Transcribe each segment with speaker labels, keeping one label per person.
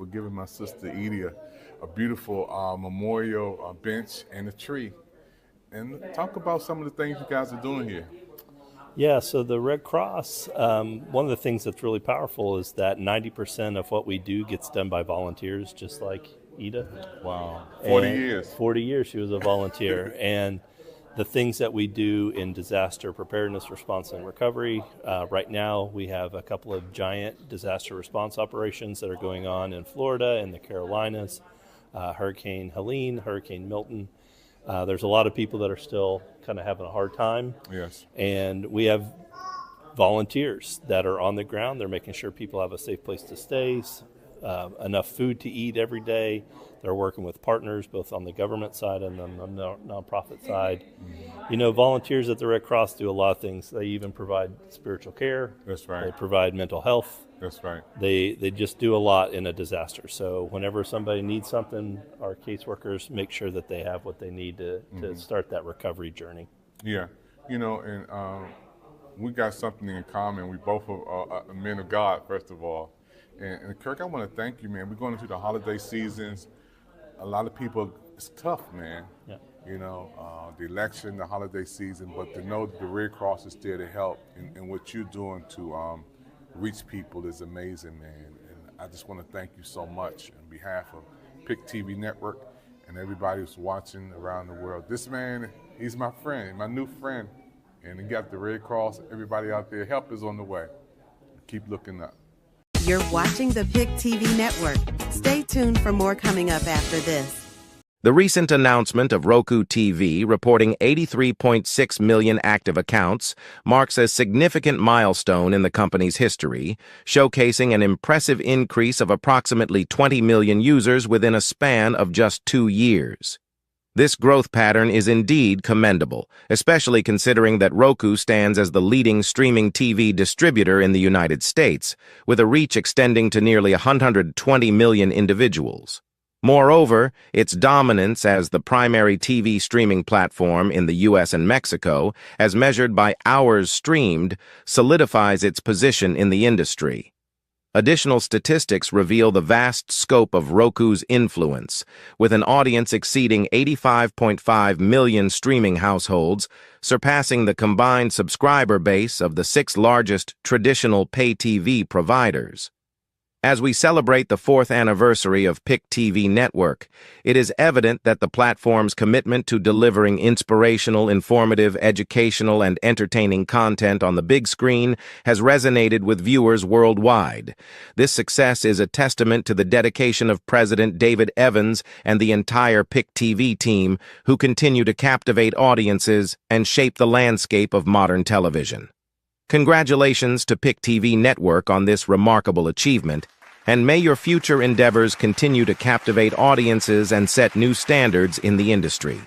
Speaker 1: for giving my sister Edie a beautiful memorial bench and a tree. And talk about some of the things you guys are doing here.
Speaker 2: Yeah, so the Red Cross, one of the things that's really powerful is that 90% of what we do gets done by volunteers, just like Ida.
Speaker 1: Wow, 40
Speaker 2: And
Speaker 1: years.
Speaker 2: 40 years she was a volunteer. And the things that we do in disaster preparedness, response, and recovery, right now we have a couple of giant disaster response operations that are going on in Florida and the Carolinas, Hurricane Helene, Hurricane Milton. There's a lot of people that are still kind of having a hard time.
Speaker 1: Yes.
Speaker 2: And we have volunteers that are on the ground. They're making sure people have a safe place to stay, enough food to eat every day. They're working with partners, both on the government side and on the nonprofit side. You know, volunteers at the Red Cross do a lot of things. They even provide spiritual care.
Speaker 1: That's right.
Speaker 2: They provide mental health.
Speaker 1: That's right.
Speaker 2: They just do a lot in a disaster. So whenever somebody needs something, our caseworkers make sure that they have what they need to start that recovery journey.
Speaker 1: Yeah, you know, and we got something in common. We both are men of God, first of all. And Kirk, I want to thank you, man. We're going into the holiday seasons. A lot of people, it's tough, man.
Speaker 2: Yeah.
Speaker 1: You know, the election, the holiday season, but to know that the Red Cross is there to help and what you're doing to reach people is amazing, man. And I just want to thank you so much on behalf of PIC TV Network and everybody who's watching around the world. This man, he's my friend, my new friend. And he got the Red Cross, everybody out there, help is on the way. Keep looking up.
Speaker 3: You're watching the PIC TV Network. Stay tuned for more coming up after this.
Speaker 4: The recent announcement of Roku TV reporting 83.6 million active accounts marks a significant milestone in the company's history, showcasing an impressive increase of approximately 20 million users within a span of just 2 years. This growth pattern is indeed commendable, especially considering that Roku stands as the leading streaming TV distributor in the United States, with a reach extending to nearly 120 million individuals. Moreover, its dominance as the primary TV streaming platform in the U.S. and Mexico, as measured by hours streamed, solidifies its position in the industry. Additional statistics reveal the vast scope of Roku's influence, with an audience exceeding 85.5 million streaming households, surpassing the combined subscriber base of the 6 largest traditional pay TV providers. As we celebrate the 4th anniversary of PIC TV Network, it is evident that the platform's commitment to delivering inspirational, informative, educational, and entertaining content on the big screen has resonated with viewers worldwide. This success is a testament to the dedication of President David Evans and the entire PIC TV team, who continue to captivate audiences and shape the landscape of modern television. Congratulations to PIC TV Network on this remarkable achievement, and may your future endeavors continue to captivate audiences and set new standards in the industry.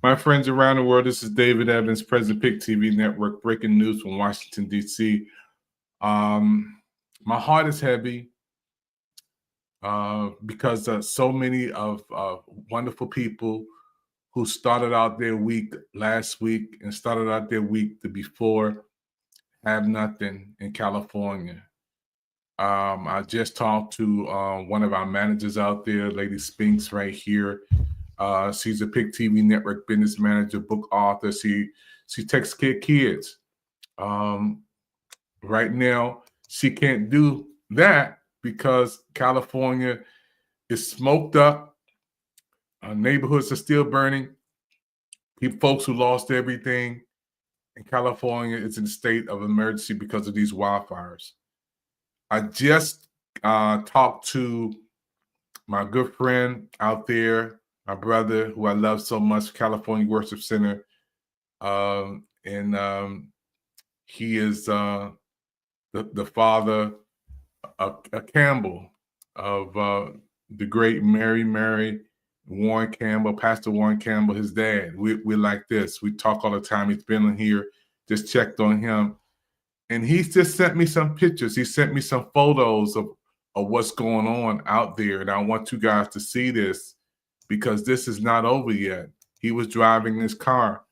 Speaker 1: My friends around the world, this is David Evans, President Pick TV Network, breaking news from Washington, D.C. My heart is heavy because so many of wonderful people who started out their week last week and started out their week the before have nothing in California. I just talked to one of our managers out there, Lady Spinks, right here. She's a Pick TV Network business manager, book author. She takes care of kids. Right now, she can't do that because California is smoked up. Neighborhoods are still burning. Folks who lost everything in California is in a state of emergency because of these wildfires. I just talked to my good friend out there, my brother, who I love so much, California Worship Center. He is the father of Campbell, of the great Mary Warren Campbell, Pastor Warren Campbell, his dad. We're like this. We talk all the time. He's been on here, just checked on him. And he's just sent me some pictures. He sent me some photos of what's going on out there. And I want you guys to see this because this is not over yet. He was driving his car.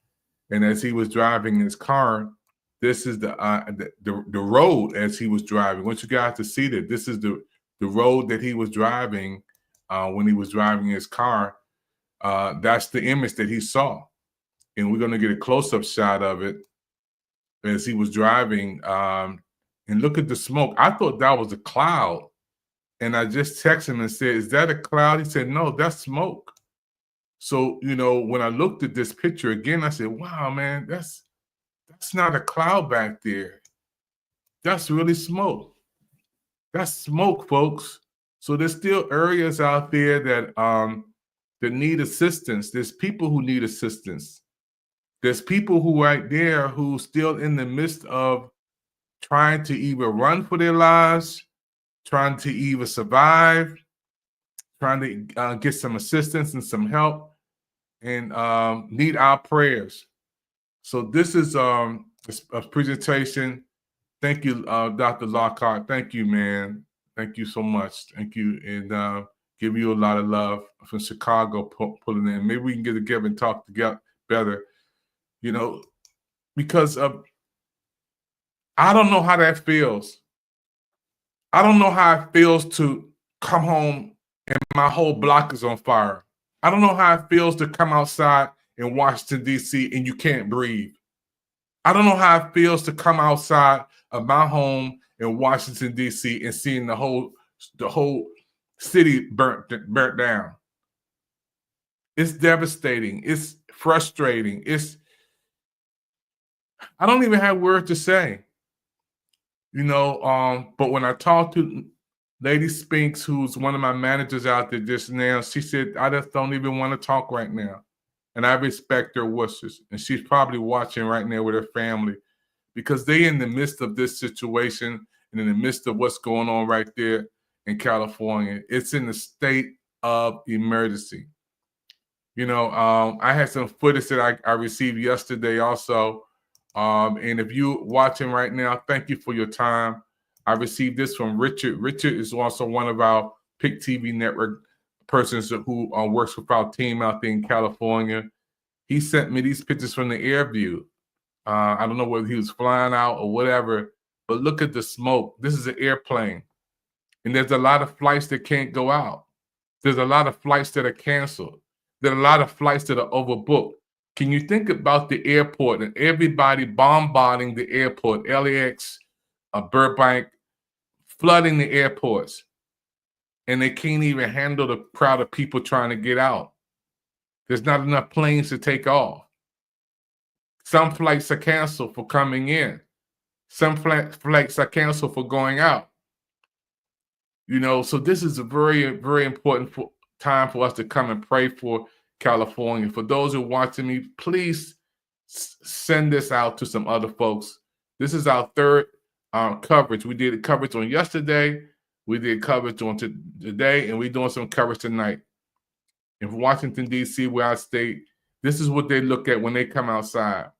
Speaker 1: And as he was driving his car, this is the road as he was driving. I want you guys to see that. This is the road that he was driving when he was driving his car. That's the image that he saw. And we're going to get a close-up shot of it as he was driving, and look at the smoke. I thought that was a cloud. And I just texted him and said, is that a cloud? He said, no, that's smoke. So, when I looked at this picture again, I said, wow, man, that's not a cloud back there. That's really smoke. That's smoke, folks. So there's still areas out there that need assistance. There's people who need assistance. There's people who right there who still in the midst of trying to either run for their lives, trying to either survive, trying to get some assistance and some help, and need our prayers. So this is a presentation. Thank you, Dr. Lockhart. Thank you, man. Thank you so much. Thank you. And give you a lot of love from Chicago pulling in. Maybe we can get together and talk together better. Because I don't know how that feels. I don't know how it feels to come home and my whole block is on fire. I don't know how it feels to come outside in Washington, D.C. and you can't breathe. I don't know how it feels to come outside of my home in Washington, D.C. and seeing the whole city burnt down. It's devastating. It's frustrating. I don't even have words to say, but when I talked to Lady Spinks, who's one of my managers out there just now, she said, I just don't even want to talk right now. And I respect her wishes. And she's probably watching right now with her family because they're in the midst of this situation and in the midst of what's going on right there in California. It's in the state of emergency. I had some footage that I received yesterday also. And if you're watching right now, thank you for your time. I received this from Richard. Richard is also one of our Pick TV Network persons who works with our team out there in California. He sent me these pictures from the air view. I don't know whether he was flying out or whatever, but look at the smoke. This is an airplane. And there's a lot of flights that can't go out. There's a lot of flights that are canceled. There are a lot of flights that are overbooked. Can you think about the airport and everybody bombarding the airport, LAX, Burbank, flooding the airports, and they can't even handle the crowd of people trying to get out. There's not enough planes to take off. Some flights are canceled for coming in. Some flights are canceled for going out. So this is a very, very important time for us to come and pray for California. For those who are watching me, please send this out to some other folks. This is our third coverage. We did coverage on yesterday. We did coverage on today, and we're doing some coverage tonight. In Washington, D.C., where I stay, This is what they look at when they come outside.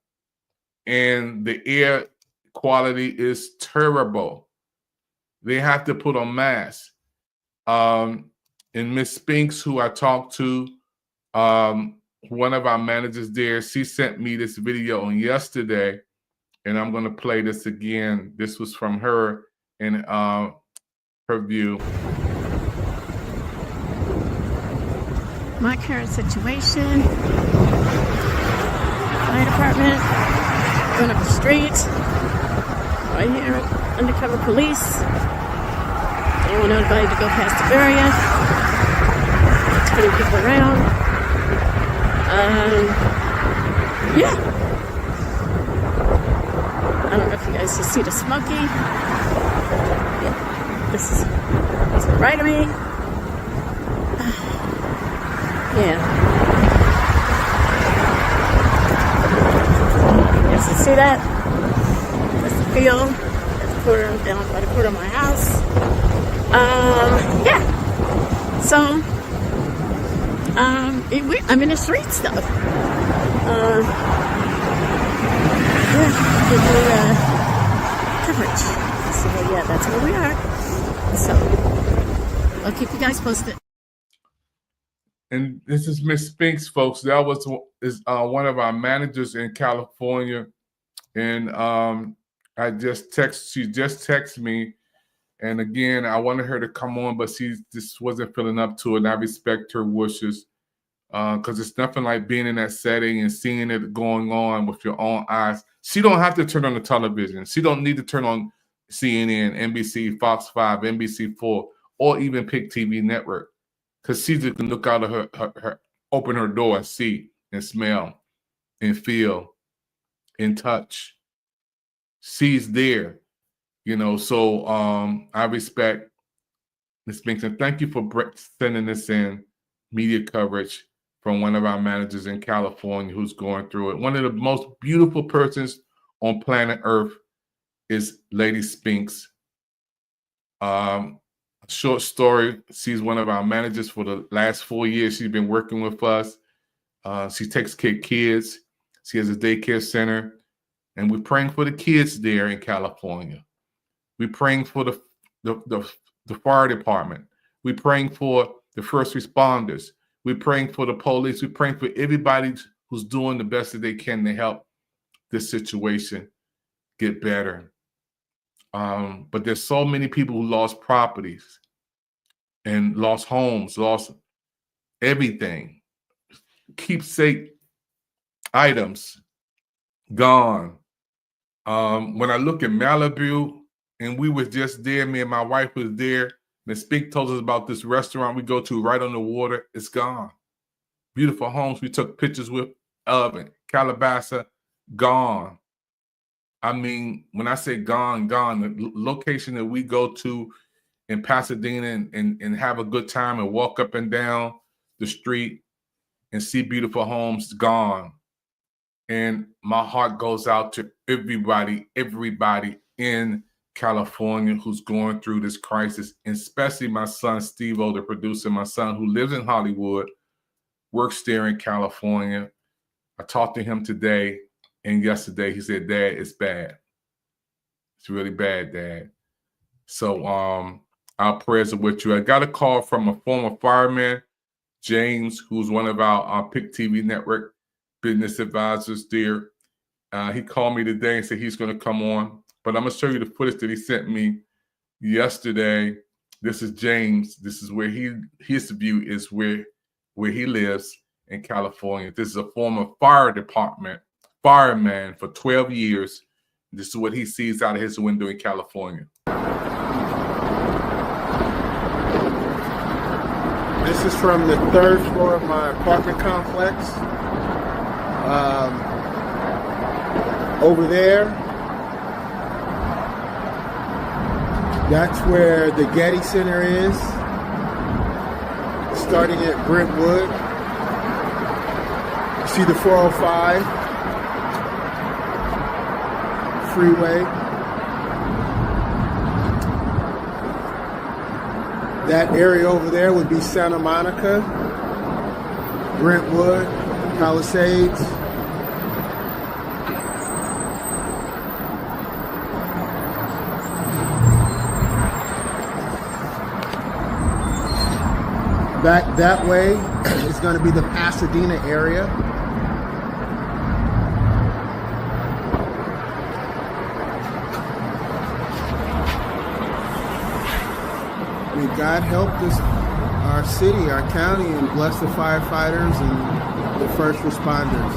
Speaker 1: And the air quality is terrible. They have to put on masks. And Miss Spinks, who I talked to, one of our managers there, she sent me this video on yesterday, and I'm going to play this again. This was from her and her view.
Speaker 5: My current situation, fire department, going up the street, right here, undercover police. They want everybody to go past the barrier, turning people around. Yeah. I don't know if you guys can see the smoky. Yeah, this is right of me. Yeah. Yes, you see that? That's the field. That's down by the corner of my house. Yeah. So, I'm in the streets though. Yeah, coverage. So yeah, that's where we are. So, I'll keep you guys posted.
Speaker 1: And this is Miss Spinks, folks. That was one of our managers in California. And she just texted me. And again, I wanted her to come on, but she just wasn't feeling up to it. And I respect her wishes, because it's nothing like being in that setting and seeing it going on with your own eyes. She don't have to turn on the television. She don't need to turn on CNN, NBC, Fox 5, NBC4, or even Pick TV Network. Because she just can look out of her open her door and see and smell and feel and touch. She's there, So I respect Ms. Binkson. Thank you for sending this in, media coverage from one of our managers in California who's going through it. One of the most beautiful persons on planet Earth is Lady Spinks. Short story, she's one of our managers for the last 4 years. She's been working with us. She takes care of kids. She has a daycare center. And we're praying for the kids there in California. We're praying for the fire department. We're praying for the first responders. We're praying for the police. We're praying for everybody who's doing the best that they can to help this situation get better. But there's so many people who lost properties and lost homes, lost everything. Keepsake items gone. When I look at Malibu, and we was just there, me and my wife was there, Ms. Spink told us about this restaurant we go to right on the water. It's gone. Beautiful homes we took pictures with of it. Calabasas, gone. I mean, when I say gone, the location that we go to in Pasadena and have a good time and walk up and down the street and see beautiful homes, gone. And my heart goes out to everybody in California who's going through this crisis, and especially my son, Steve-O, the producer, my son who lives in Hollywood, works there in California. I talked to him today. And yesterday he said, Dad, it's bad. It's really bad, Dad. So our prayers are with you. I got a call from a former fireman, James, who's one of our Pick TV Network business advisors there. He called me today and said he's going to come on. But I'm going to show you the footage that he sent me yesterday. This is James. This is where his view is where he lives in California. This is a former fire department fireman for 12 years. This is what he sees out of his window in California.
Speaker 6: This is from the 3rd floor of my apartment complex. Over there, that's where the Getty Center is, starting at Brentwood. You see the 405 freeway. That area over there would be Santa Monica, Brentwood, Palisades. Back that way is going to be the Pasadena area. May God help us, our city, our county, and bless the firefighters and the first responders.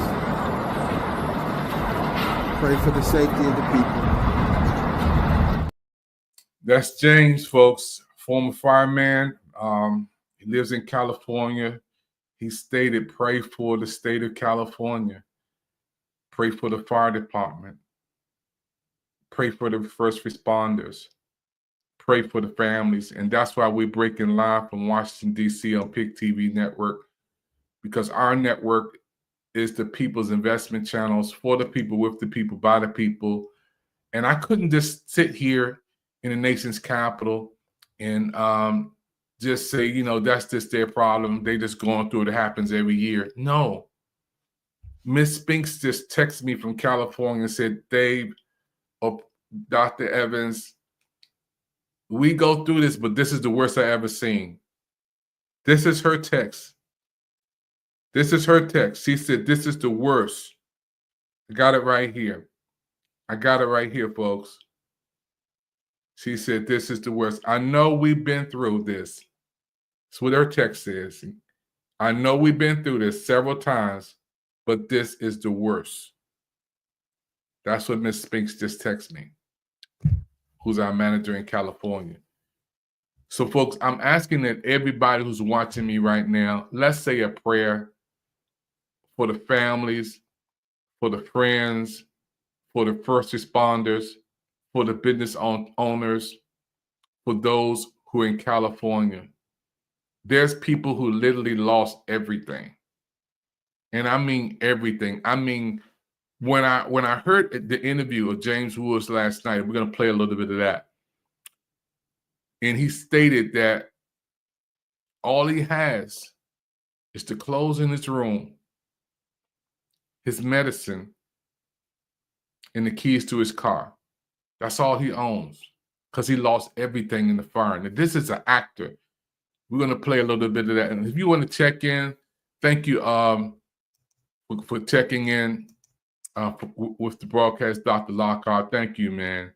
Speaker 6: Pray for the safety of the people.
Speaker 1: That's James, folks, former fireman. He lives in California. He stated, pray for the state of California. Pray for the fire department. Pray for the first responders. Pray for the families. And that's why we're breaking live from Washington, D.C. on PIC TV Network, because our network is the people's investment channels for the people, with the people, by the people. And I couldn't just sit here in the nation's capital and just say, you know, that's just their problem. They just going through it. It happens every year. No. Miss Spinks just texted me from California and said, Dave, or Dr. Evans, we go through this, but this is the worst I ever seen. This is her text. This is her text. She said, this is the worst. I got it right here. I got it right here, folks. She said, this is the worst. I know we've been through this. That's what her text says. I know we've been through this several times, but this is the worst. That's what Miss Spinks just texted me, who's our manager in California. So, folks, I'm asking that everybody who's watching me right now, let's say a prayer for the families, for the friends, for the first responders, for the business owners, for those who are in California. There's people who literally lost everything. And I mean everything. I mean, when I heard the interview of James Woods last night, we're going to play a little bit of that. And he stated that all he has is the clothes in his room, his medicine, and the keys to his car. That's all he owns, because he lost everything in the fire. Now, this is an actor. We're going to play a little bit of that. And if you want to check in, thank you for checking in with the broadcast, Dr. Lockhart. Thank you, man.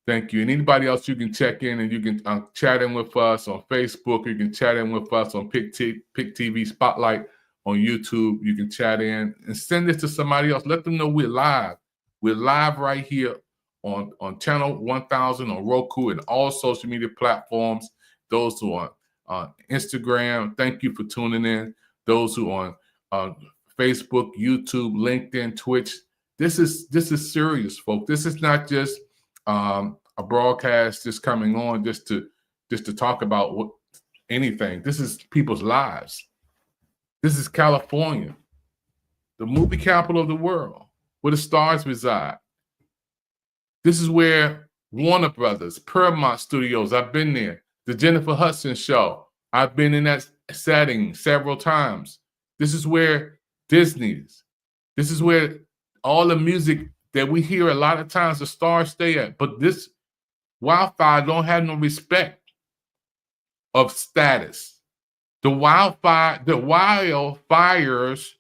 Speaker 1: Thank you. And anybody else, you can check in and you can chat in with us on Facebook. You can chat in with us on PIC TV Spotlight on YouTube. You can chat in and send this to somebody else. Let them know we're live. We're live right here on channel 1000 on Roku and all social media platforms. Those who are on Instagram, thank you for tuning in. Those who are on Facebook, YouTube, LinkedIn, Twitch. This is serious, folks. This is not just a broadcast just coming on just to talk about anything. This is people's lives. This is California, the movie capital of the world, where the stars reside. This is where Warner Brothers, Paramount Studios, I've been there. The Jennifer Hudson Show, I've been in that setting several times. This is where Disney's. This is where all the music that we hear a lot of times the stars stay at. But this Wildfire don't have no respect of status. The Wildfires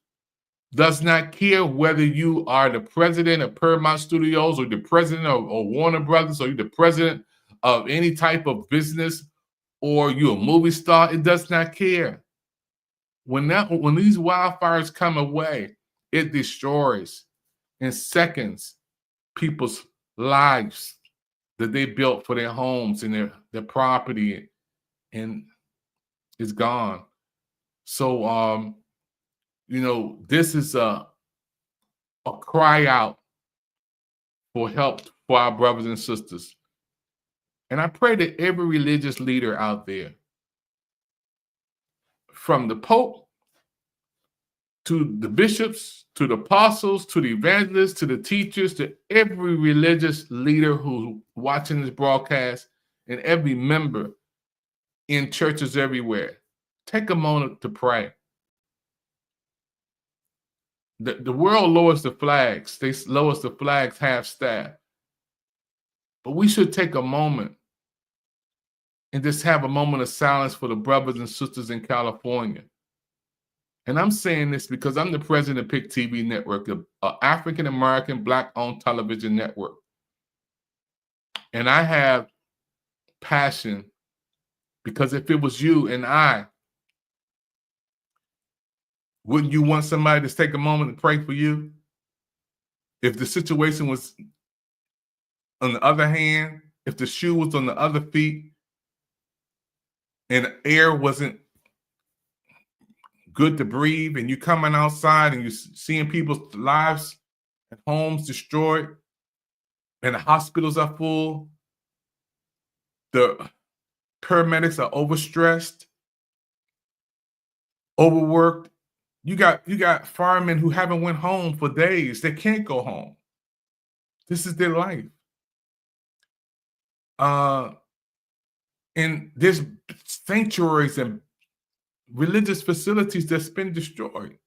Speaker 1: does not care whether you are the president of Paramount Studios or the president of Warner Brothers or you're the president of any type of business or you're a movie star. It does not care. When these wildfires come away, it destroys in seconds people's lives that they built for their homes and their property, and it's gone. So this is a cry out for help for our brothers and sisters. And I pray that every religious leader out there, from the Pope to the bishops, to the apostles, to the evangelists, to the teachers, to every religious leader who's watching this broadcast, and every member in churches everywhere, take a moment to pray.
Speaker 7: The world lowers the flags. They lowers the flags half-staff. But we should take a moment and just have a moment of silence for the brothers and sisters in California. And I'm saying this because I'm the president of PIC TV Network, an African-American Black-owned television network. And I have passion because if it was you and I, wouldn't you want somebody to take a moment to pray for you? If the situation was on the other hand, if the shoe was on the other feet and air wasn't good to breathe and you coming outside and you're seeing people's lives and homes destroyed and the hospitals are full, the paramedics are overstressed, overworked. You got firemen who haven't went home for days. They can't go home. This is their life. And there's sanctuaries and religious facilities that's been destroyed.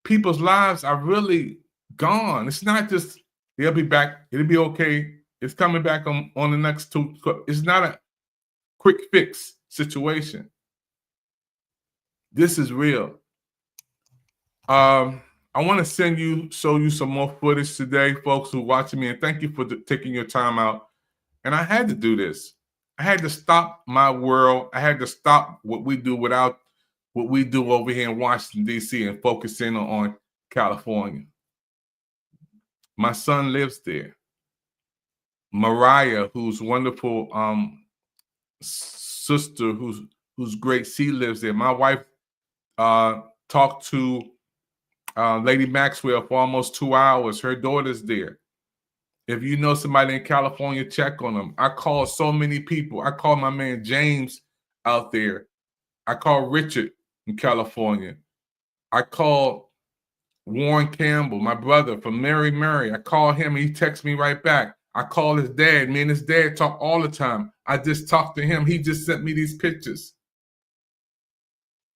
Speaker 7: People's lives are really gone. It's not just they'll be back, it'll be okay. It's coming back on the next two. It's not a quick fix situation. This is real. I want to show you some more footage today, folks who are watching me, and thank you for taking your time out. And I had to do this. I had to stop my world. I had to stop what we do over here in Washington, D.C. and focus in on California. My son lives there. Mariah, who's wonderful sister, who's great, she lives there. My wife talked to Lady Maxwell for almost 2 hours. Her daughter's there. If you know somebody in California, check on them. I call so many people. I call my man James out there. I call Richard in California. I call Warren Campbell, my brother from Mary. I call him and he texts me right back. I call his dad. Me and his dad talk all the time. I just talked to him. He just sent me these pictures.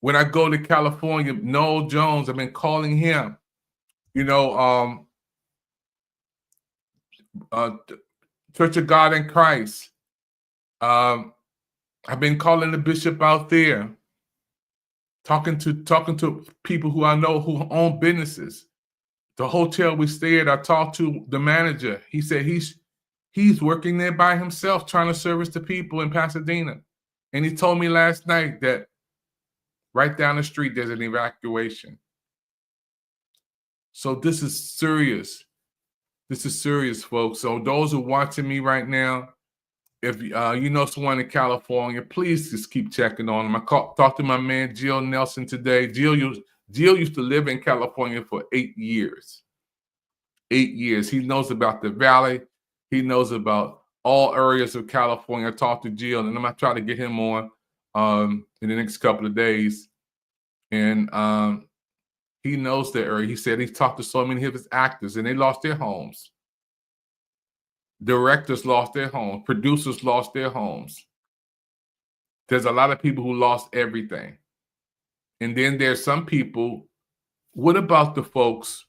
Speaker 7: When I go to California, Noel Jones, I've been calling him. You know, Church of God in Christ. I've been calling the bishop out there, talking to people who I know who own businesses. The hotel we stay at, I talked to the manager. He said he's working there by himself, trying to service the people in Pasadena. And he told me last night that right down the street there's an evacuation. So this is serious. This is serious, folks. So those who are watching me right now, if you know someone in California, please just keep checking on them. I talked to my man Jill Nelson today. Jill used to live in California for 8 years. 8 years. He knows about the valley. He knows about all areas of California. I talked to Jill, and I'm going to try to get him on in the next couple of days. And he knows the area. He said he's talked to so many of his actors, and they lost their homes. Directors lost their homes. Producers lost their homes. There's a lot of people who lost everything. And then there's some people, what about the folks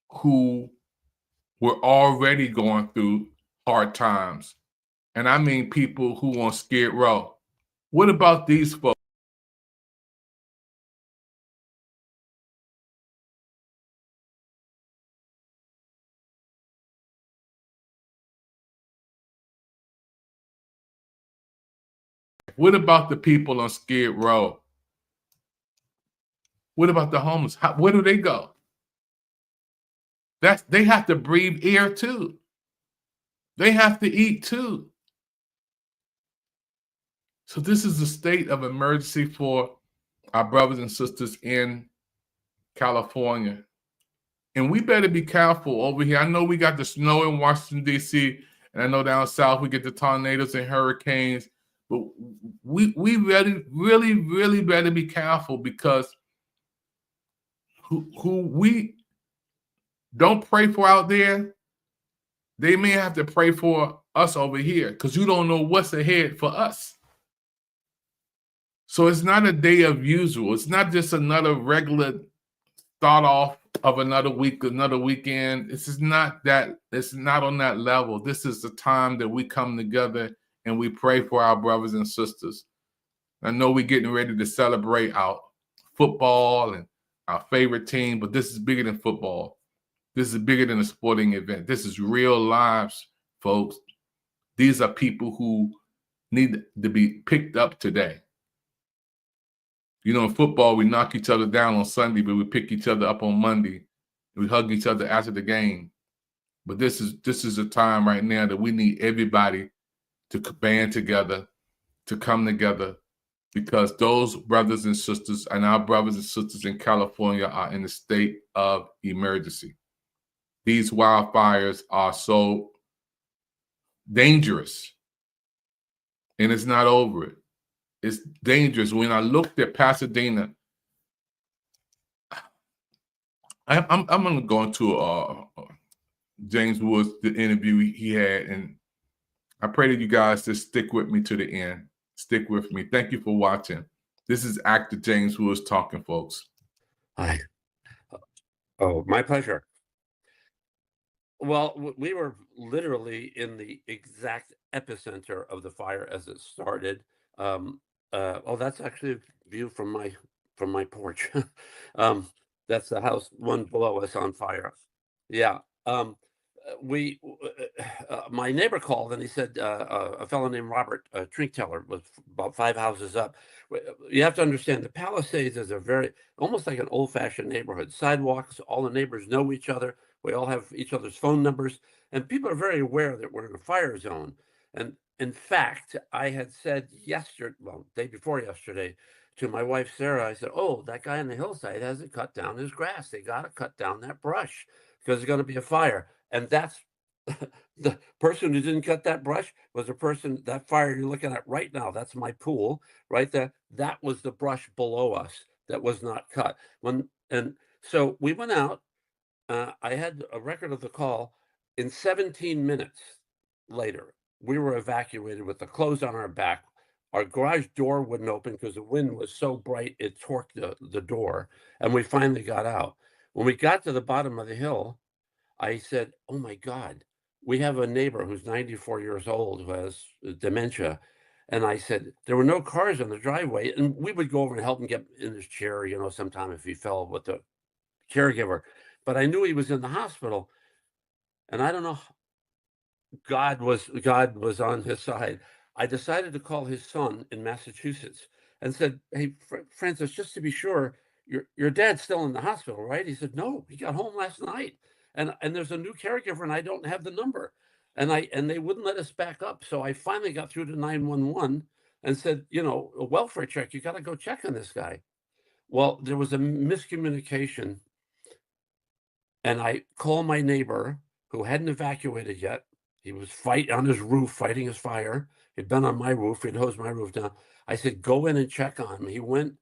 Speaker 7: who were already going through hard times? And I mean people who on Skid Row. What about these folks? What about the people on Skid Row? What about the homeless? Where do they go? They have to breathe air too. They have to eat too. So this is a state of emergency for our brothers and sisters in California. And we better be careful over here. I know we got the snow in Washington, D.C., and I know down south we get the tornadoes and hurricanes. But we really better be careful, because who we don't pray for out there, they may have to pray for us over here, because you don't know what's ahead for us. So it's not a day of usual. It's not just another regular start off of another week, another weekend. This is not that. It's not on that level. This is the time that we come together and we pray for our brothers and sisters. I know we're getting ready to celebrate our football and our favorite team, but this is bigger than football. This is bigger than a sporting event. This is real lives, folks. These are people who need to be picked up today. You know, in football, we knock each other down on Sunday, but we pick each other up on Monday. We hug each other after the game. But this is a time right now that we need everybody to band together, to come together, because those brothers and sisters and our brothers and sisters in California are in a state of emergency. These wildfires are so dangerous, and it's not over it. It's dangerous. When I looked at Pasadena, I'm going to go into James Woods, the interview he had, and I pray that you guys just stick with me to the end. Stick with me. Thank you for watching. This is actor James Woods talking, folks.
Speaker 8: Hi. Oh, my pleasure. Well, we were literally in the exact epicenter of the fire as it started. Oh, that's actually a view from my porch. That's the house one below us on fire. Yeah. My neighbor called and he said a fellow named Robert Trinkteller was about 5 houses up. You have to understand the Palisades is a very almost like an old-fashioned neighborhood. Sidewalks, all the neighbors know each other. We all have each other's phone numbers, and people are very aware that we're in a fire zone. And in fact, I had said day before yesterday, to my wife Sarah, I said, "Oh, that guy on the hillside hasn't cut down his grass. They got to cut down that brush because there's going to be a fire." And that's the person who didn't cut that brush was the person, that fire you're looking at right now. That's my pool right there. That was the brush below us that was not cut. And so we went out. I had a record of the call. In 17 minutes later, we were evacuated with the clothes on our back. Our garage door wouldn't open because the wind was so bright it torqued the door, and we finally got out. When we got to the bottom of the hill, I said, "Oh my God, we have a neighbor who's 94 years old who has dementia." And I said, there were no cars on the driveway, and we would go over and help him get in his chair, sometime if he fell with the caregiver. But I knew he was in the hospital, and I don't know, God was on his side. I decided to call his son in Massachusetts and said, "Hey, Francis, just to be sure, your dad's still in the hospital, right?" He said, "No, he got home last night. And there's a new caregiver, and I don't have the number." And they wouldn't let us back up. So I finally got through to 911 and said, "A welfare check, you got to go check on this guy." Well, there was a miscommunication. And I called my neighbor who hadn't evacuated yet. He was on his roof fighting his fire. He'd been on my roof. He'd hosed my roof down. I said, "Go in and check on him." He went.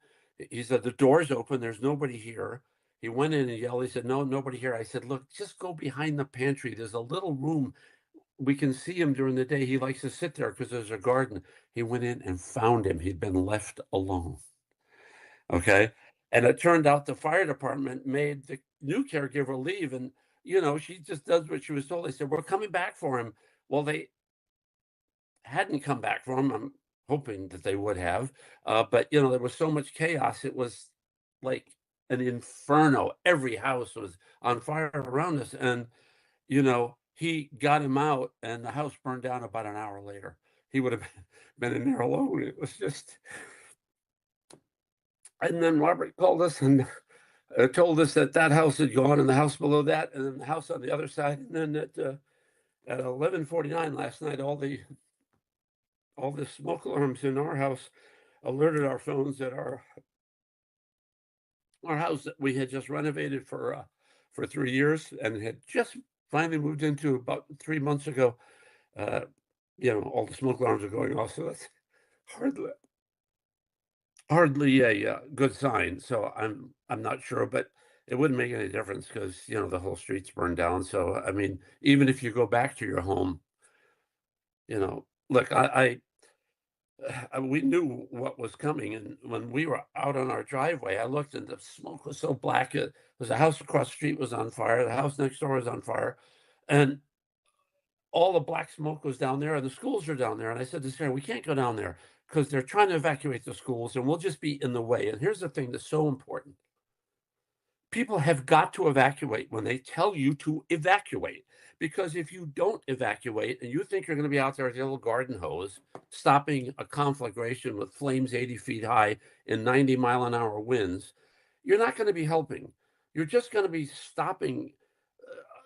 Speaker 8: He said, "The door's open. There's nobody here." He went in and yelled. He said, "No, nobody here." I said, "Look, just go behind the pantry. There's a little room. We can see him during the day. He likes to sit there because there's a garden." He went in and found him. He'd been left alone. Okay. And it turned out the fire department made the new caregiver leave. And, she just does what she was told. They said, "We're coming back for him." Well, they hadn't come back for him. I'm hoping that they would have. But, there was so much chaos. It was like an inferno. Every house was on fire around us. And, he got him out, and the house burned down about an hour later. He would have been in there alone. It was just. And then Robert called us and told us that house had gone, and the house below that, and then the house on the other side. And then at 11:49 last night, all the smoke alarms in our house alerted our phones that our house that we had just renovated for 3 years and had just finally moved into about 3 months ago. All the smoke alarms are going off, so that's hardly a good sign. So I'm not sure, but it wouldn't make any difference because the whole street's burned down. So I mean, even if you go back to your home, look, we knew what was coming. And when we were out on our driveway, I looked and the smoke was so black. It was a house across the street was on fire. The house next door was on fire. And all the black smoke was down there and the schools are down there. And I said to Sarah, we can't go down there because they're trying to evacuate the schools and we'll just be in the way. And here's the thing that's so important. People have got to evacuate when they tell you to evacuate. Because if you don't evacuate and you think you're going to be out there with your little garden hose, stopping a conflagration with flames 80 feet high in 90-mile-an-hour winds, you're not going to be helping. You're just going to be stopping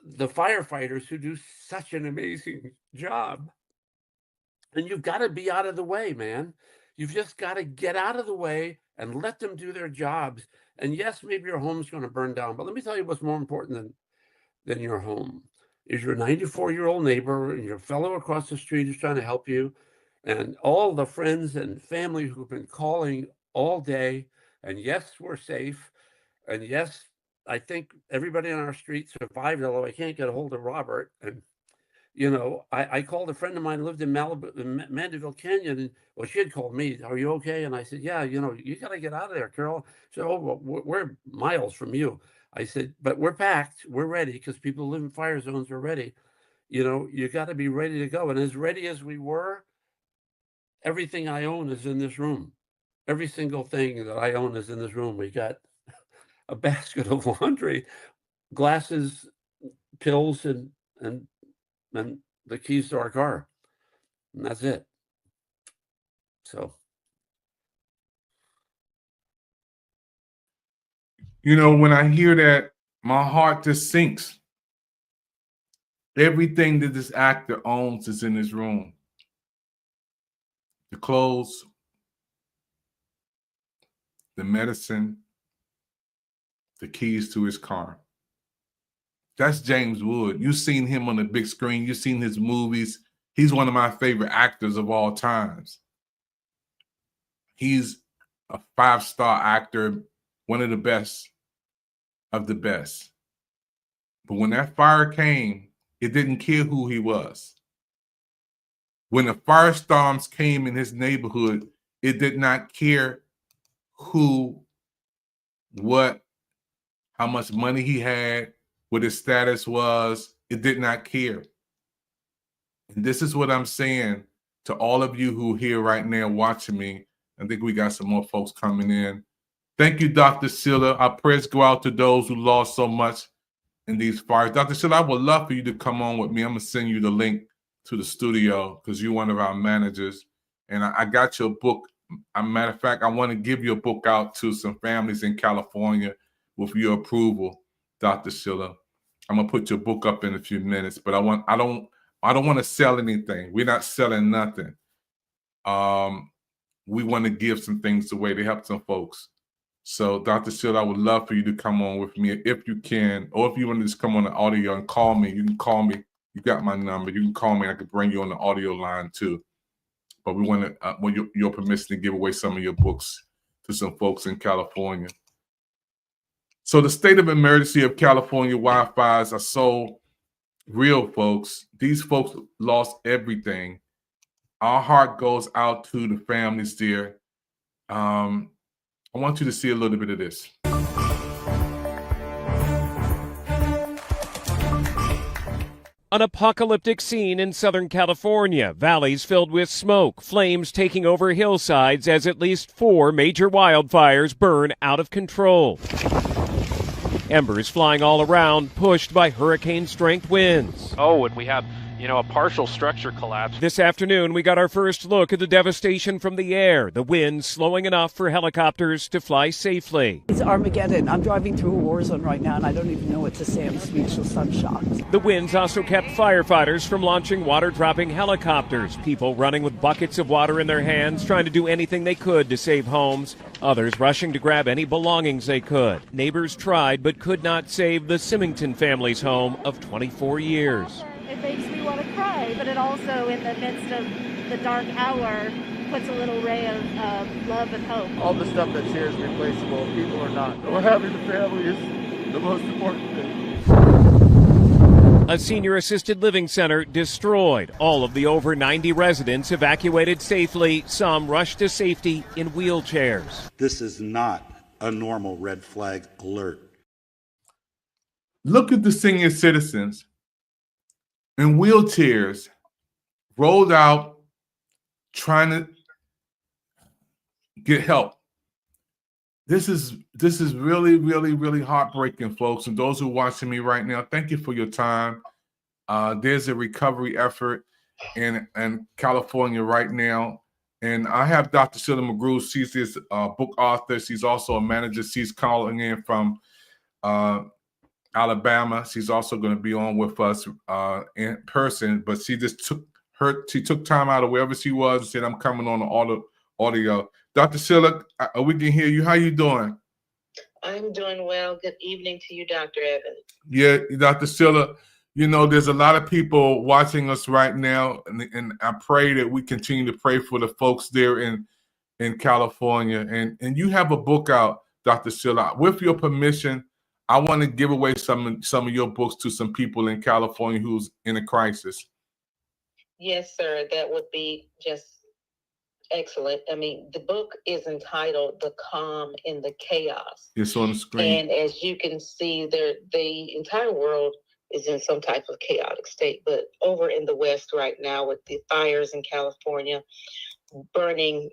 Speaker 8: the firefighters who do such an amazing job. And you've got to be out of the way, man. You've just got to get out of the way and let them do their jobs. And yes, maybe your home's going to burn down, but let me tell you what's more important than your home is your 94-year-old neighbor and your fellow across the street who's trying to help you, and all the friends and family who've been calling all day. And yes, we're safe. And yes, I think everybody on our street survived, although I can't get a hold of Robert. And, you know, I called a friend of mine who lived in Malibu, in Mandeville Canyon. And, well, she had called me, are you okay? And I said, yeah, you know, you got to get out of there, Carol. She said, oh, well, we're miles from you. I said, but we're packed. We're ready because people who live in fire zones are ready. You know, you got to be ready to go. And as ready as we were, everything I own is in this room. Every single thing that I own is in this room. We got a basket of laundry, glasses, pills, and the keys to our car. And that's it. So.
Speaker 7: You know, when I hear that, my heart just sinks. Everything that this actor owns is in his room. The clothes, the medicine, the keys to his car. That's James Wood. You've seen him on the big screen. You've seen his movies. He's one of my favorite actors of all times. He's a 5-star actor, one of the best of the best. But when that fire came, it didn't care who he was. When the firestorms came in his neighborhood, it did not care who, what, how much money he had, what his status was. It did not care. And this is what I'm saying to all of you who are here right now watching me. I think we got some more folks coming in. Thank you, Dr. Silla. Our prayers go out to those who lost so much in these fires. Dr. Silla, I would love for you to come on with me. I'm going to send you the link to the studio because you're one of our managers. And I got your book. As a matter of fact, I want to give your book out to some families in California with your approval, Dr. Silla. I'm going to put your book up in a few minutes, but I don't want to sell anything. We're not selling nothing. We want to give some things away to help some folks. So, Dr. Silla, I would love for you to come on with me if you can, or if you want to just come on the audio and call me, you can call me. You got my number. You can call me. I could bring you on the audio line too. But we want to, your permission to give away some of your books to some folks in California. So the state of emergency of California wildfires are so real, folks. These folks lost everything. Our heart goes out to the families there. I want you to see a little bit of this.
Speaker 9: An apocalyptic scene in Southern California. Valleys filled with smoke, flames taking over hillsides as at least 4 major wildfires burn out of control. Embers flying all around, pushed by hurricane-strength winds.
Speaker 10: Oh, and we had, a partial structure collapse.
Speaker 9: This afternoon, we got our first look at the devastation from the air, the winds slowing enough for helicopters to fly safely.
Speaker 11: It's Armageddon. I'm driving through a war zone right now, and I don't even know what to say. I'm speechless. I'm shocked.
Speaker 9: The winds also kept firefighters from launching water-dropping helicopters, people running with buckets of water in their hands, trying to do anything they could to save homes, others rushing to grab any belongings they could. Neighbors tried but could not save the Symington family's home of 24 years.
Speaker 12: It makes me want to cry, but it also, in the midst of the dark hour, puts a little ray of love and hope.
Speaker 13: All the stuff that's here is replaceable. People are not. But having the family is the most important thing.
Speaker 9: A senior assisted living center destroyed. All of the over 90 residents evacuated safely. Some rushed to safety in wheelchairs.
Speaker 14: This is not a normal red flag alert.
Speaker 7: Look at the senior citizens in wheelchairs rolled out trying to get help. This is really, really, really heartbreaking, folks. And those who are watching me right now, thank you for your time. There's a recovery effort in California right now. And I have Dr. Sheila McGrew. She's this book author. She's also a manager. She's calling in from Alabama. She's also going to be on with us in person. But she just took time out of wherever she was and said, I'm coming on the audio. Dr. Sheila, we can hear you. How you doing?
Speaker 15: I'm doing well. Good evening to you, Dr. Evans.
Speaker 7: Yeah, Dr. Sheila, you know, there's a lot of people watching us right now, and I pray that we continue to pray for the folks there in California. And you have a book out, Dr. Sheila. With your permission, I want to give away some of your books to some people in California who's in a crisis.
Speaker 15: Yes, sir. That would be just excellent. I mean, the book is entitled The Calm in the Chaos.
Speaker 7: It's on the screen.
Speaker 15: And as you can see, the entire world is in some type of chaotic state. But over in the West right now with the fires in California burning,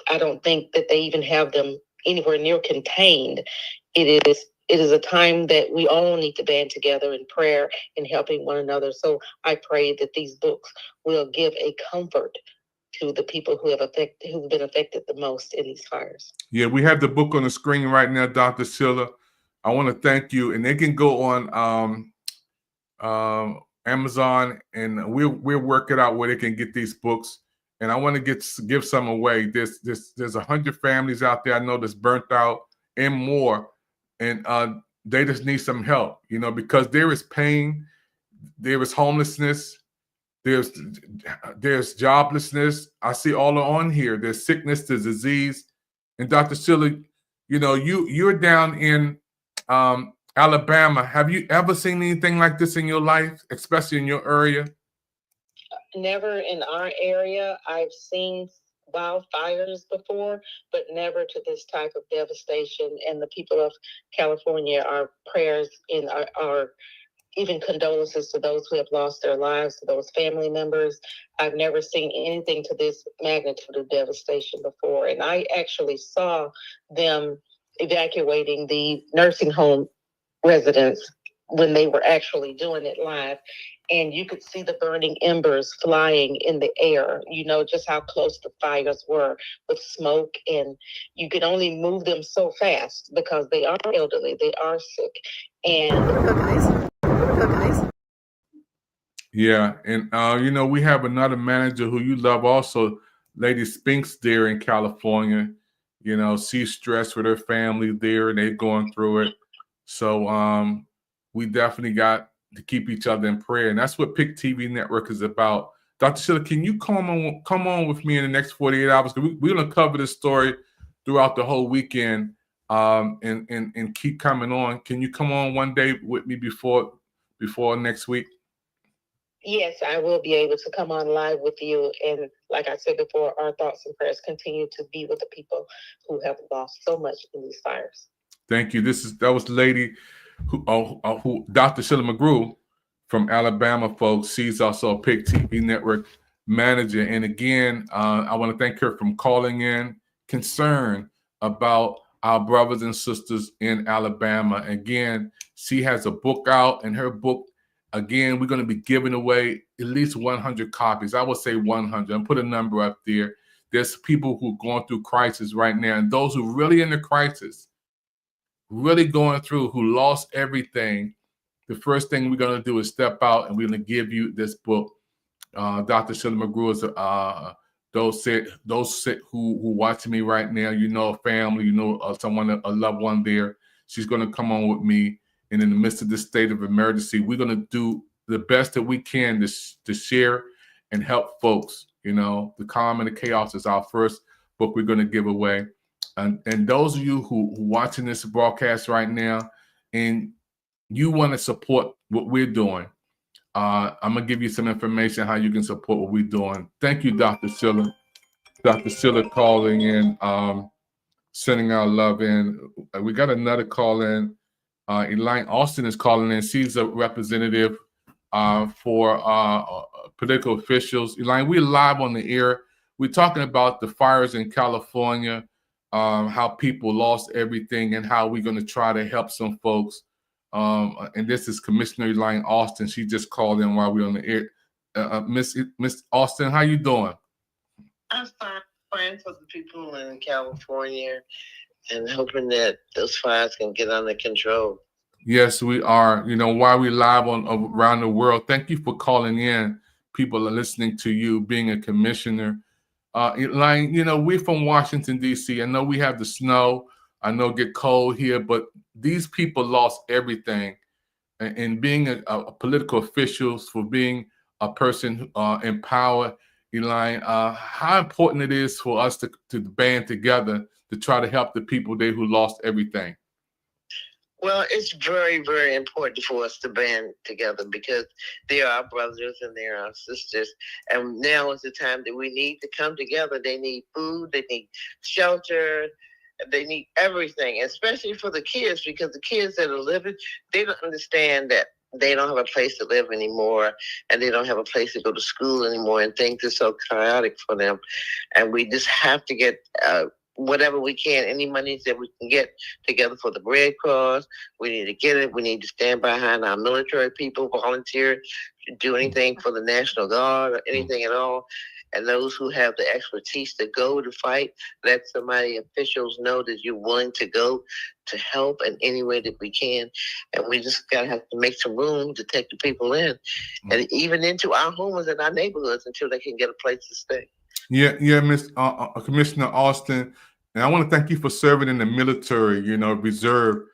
Speaker 15: I don't think that they even have them anywhere near contained. It is a time that we all need to band together in prayer and helping one another. So I pray that these books will give a comfort to the people who've been affected the most in these fires.
Speaker 7: Yeah, we have the book on the screen right now, Dr. Sheila. I want to thank you, and they can go on Amazon, and we'll work it out where they can get these books. And I want to give some away. There's 100 families out there I know that's burnt out and more, and they just need some help, you know, because there is pain, there is homelessness. There's joblessness. I see all on here. There's sickness, there's disease. And Dr. Sheila, you know, you're down in Alabama. Have you ever seen anything like this in your life, especially in your area?
Speaker 15: Never in our area. I've seen wildfires before, but never to this type of devastation. And the people of California, our prayers in our even condolences to those who have lost their lives, to those family members. I've never seen anything to this magnitude of devastation before. And I actually saw them evacuating the nursing home residents when they were actually doing it live. And you could see the burning embers flying in the air, you know, just how close the fires were with smoke. And you could only move them so fast because they are elderly, they are sick. And
Speaker 7: yeah, and you know, we have another manager who you love also, Lady Spinks there in California. You know, she's stressed with her family there and they're going through it. So we definitely got to keep each other in prayer. And that's what PIC TV Network is about. Dr. Sheila, can you come on with me in the next 48 hours? Because we're going to cover this story throughout the whole weekend and keep coming on. Can you come on one day with me before next week?
Speaker 15: Yes, I will be able to come on live with you. And like I said before, our thoughts and prayers continue to be with the people who have lost so much in these fires.
Speaker 7: Thank you. That was the lady who Dr. Sheila McGrew from Alabama, folks. She's also a PIC TV Network manager. And again, I want to thank her for calling in, concerned about our brothers and sisters in Alabama. Again, she has a book out, and her book, again, we're going to be giving away at least 100 copies. I would say 100. I'll put a number up there. There's people who are going through crisis right now, and those who are really in the crisis, really going through, who lost everything, the first thing we're going to do is step out, and we're going to give you this book. Dr. Sheila McGrew is those who watching me right now, you know, a family, you know, someone, a loved one there. She's going to come on with me. And in the midst of this state of emergency, we're going to do the best that we can to share and help folks. You know, The Calm and the Chaos is our first book we're going to give away. And those of you who watching this broadcast right now and you want to support what we're doing, I'm going to give you some information how you can support what we're doing. Thank you, Dr. Silla. Dr. Silla calling in, sending our love in. We got another call in. Elaine Austin is calling in. She's a representative for political officials. Elaine, we're live on the air. We're talking about the fires in California, how people lost everything, and how we're going to try to help some folks. And this is Commissioner Elaine Austin. She just called in while we're on the air. Miss Austin, how you doing?
Speaker 16: I'm fine. Praying for the people in California and hoping that those fires can get under control.
Speaker 7: Yes, we are. You know, while we're live on around the world, thank you for calling in. People are listening to you, being a commissioner. Elaine, you know, we're from Washington, D.C. I know we have the snow. I know it get cold here, but these people lost everything. And being a political official, for being a person in power, Elaine, how important it is for us to band together to try to help the people there who lost everything.
Speaker 16: Well, it's very, very important for us to band together because they are our brothers and they are our sisters. And now is the time that we need to come together. They need food, they need shelter, they need everything, especially for the kids, because the kids that are living, they don't understand that they don't have a place to live anymore, and they don't have a place to go to school anymore, and things are so chaotic for them. And we just have to get whatever we can, any monies that we can get together for the Red Cross. We need to get it. We need to stand behind our military people, volunteer, do anything for the National Guard or anything at all. And those who have the expertise to go to fight, let somebody, officials know that you're willing to go to help in any way that we can. And we just gotta have to make some room to take the people in, and even into our homes and our neighborhoods until they can get a place to stay.
Speaker 7: Yeah, Miss Commissioner Austin, and I want to thank you for serving in the military, you know, reserve.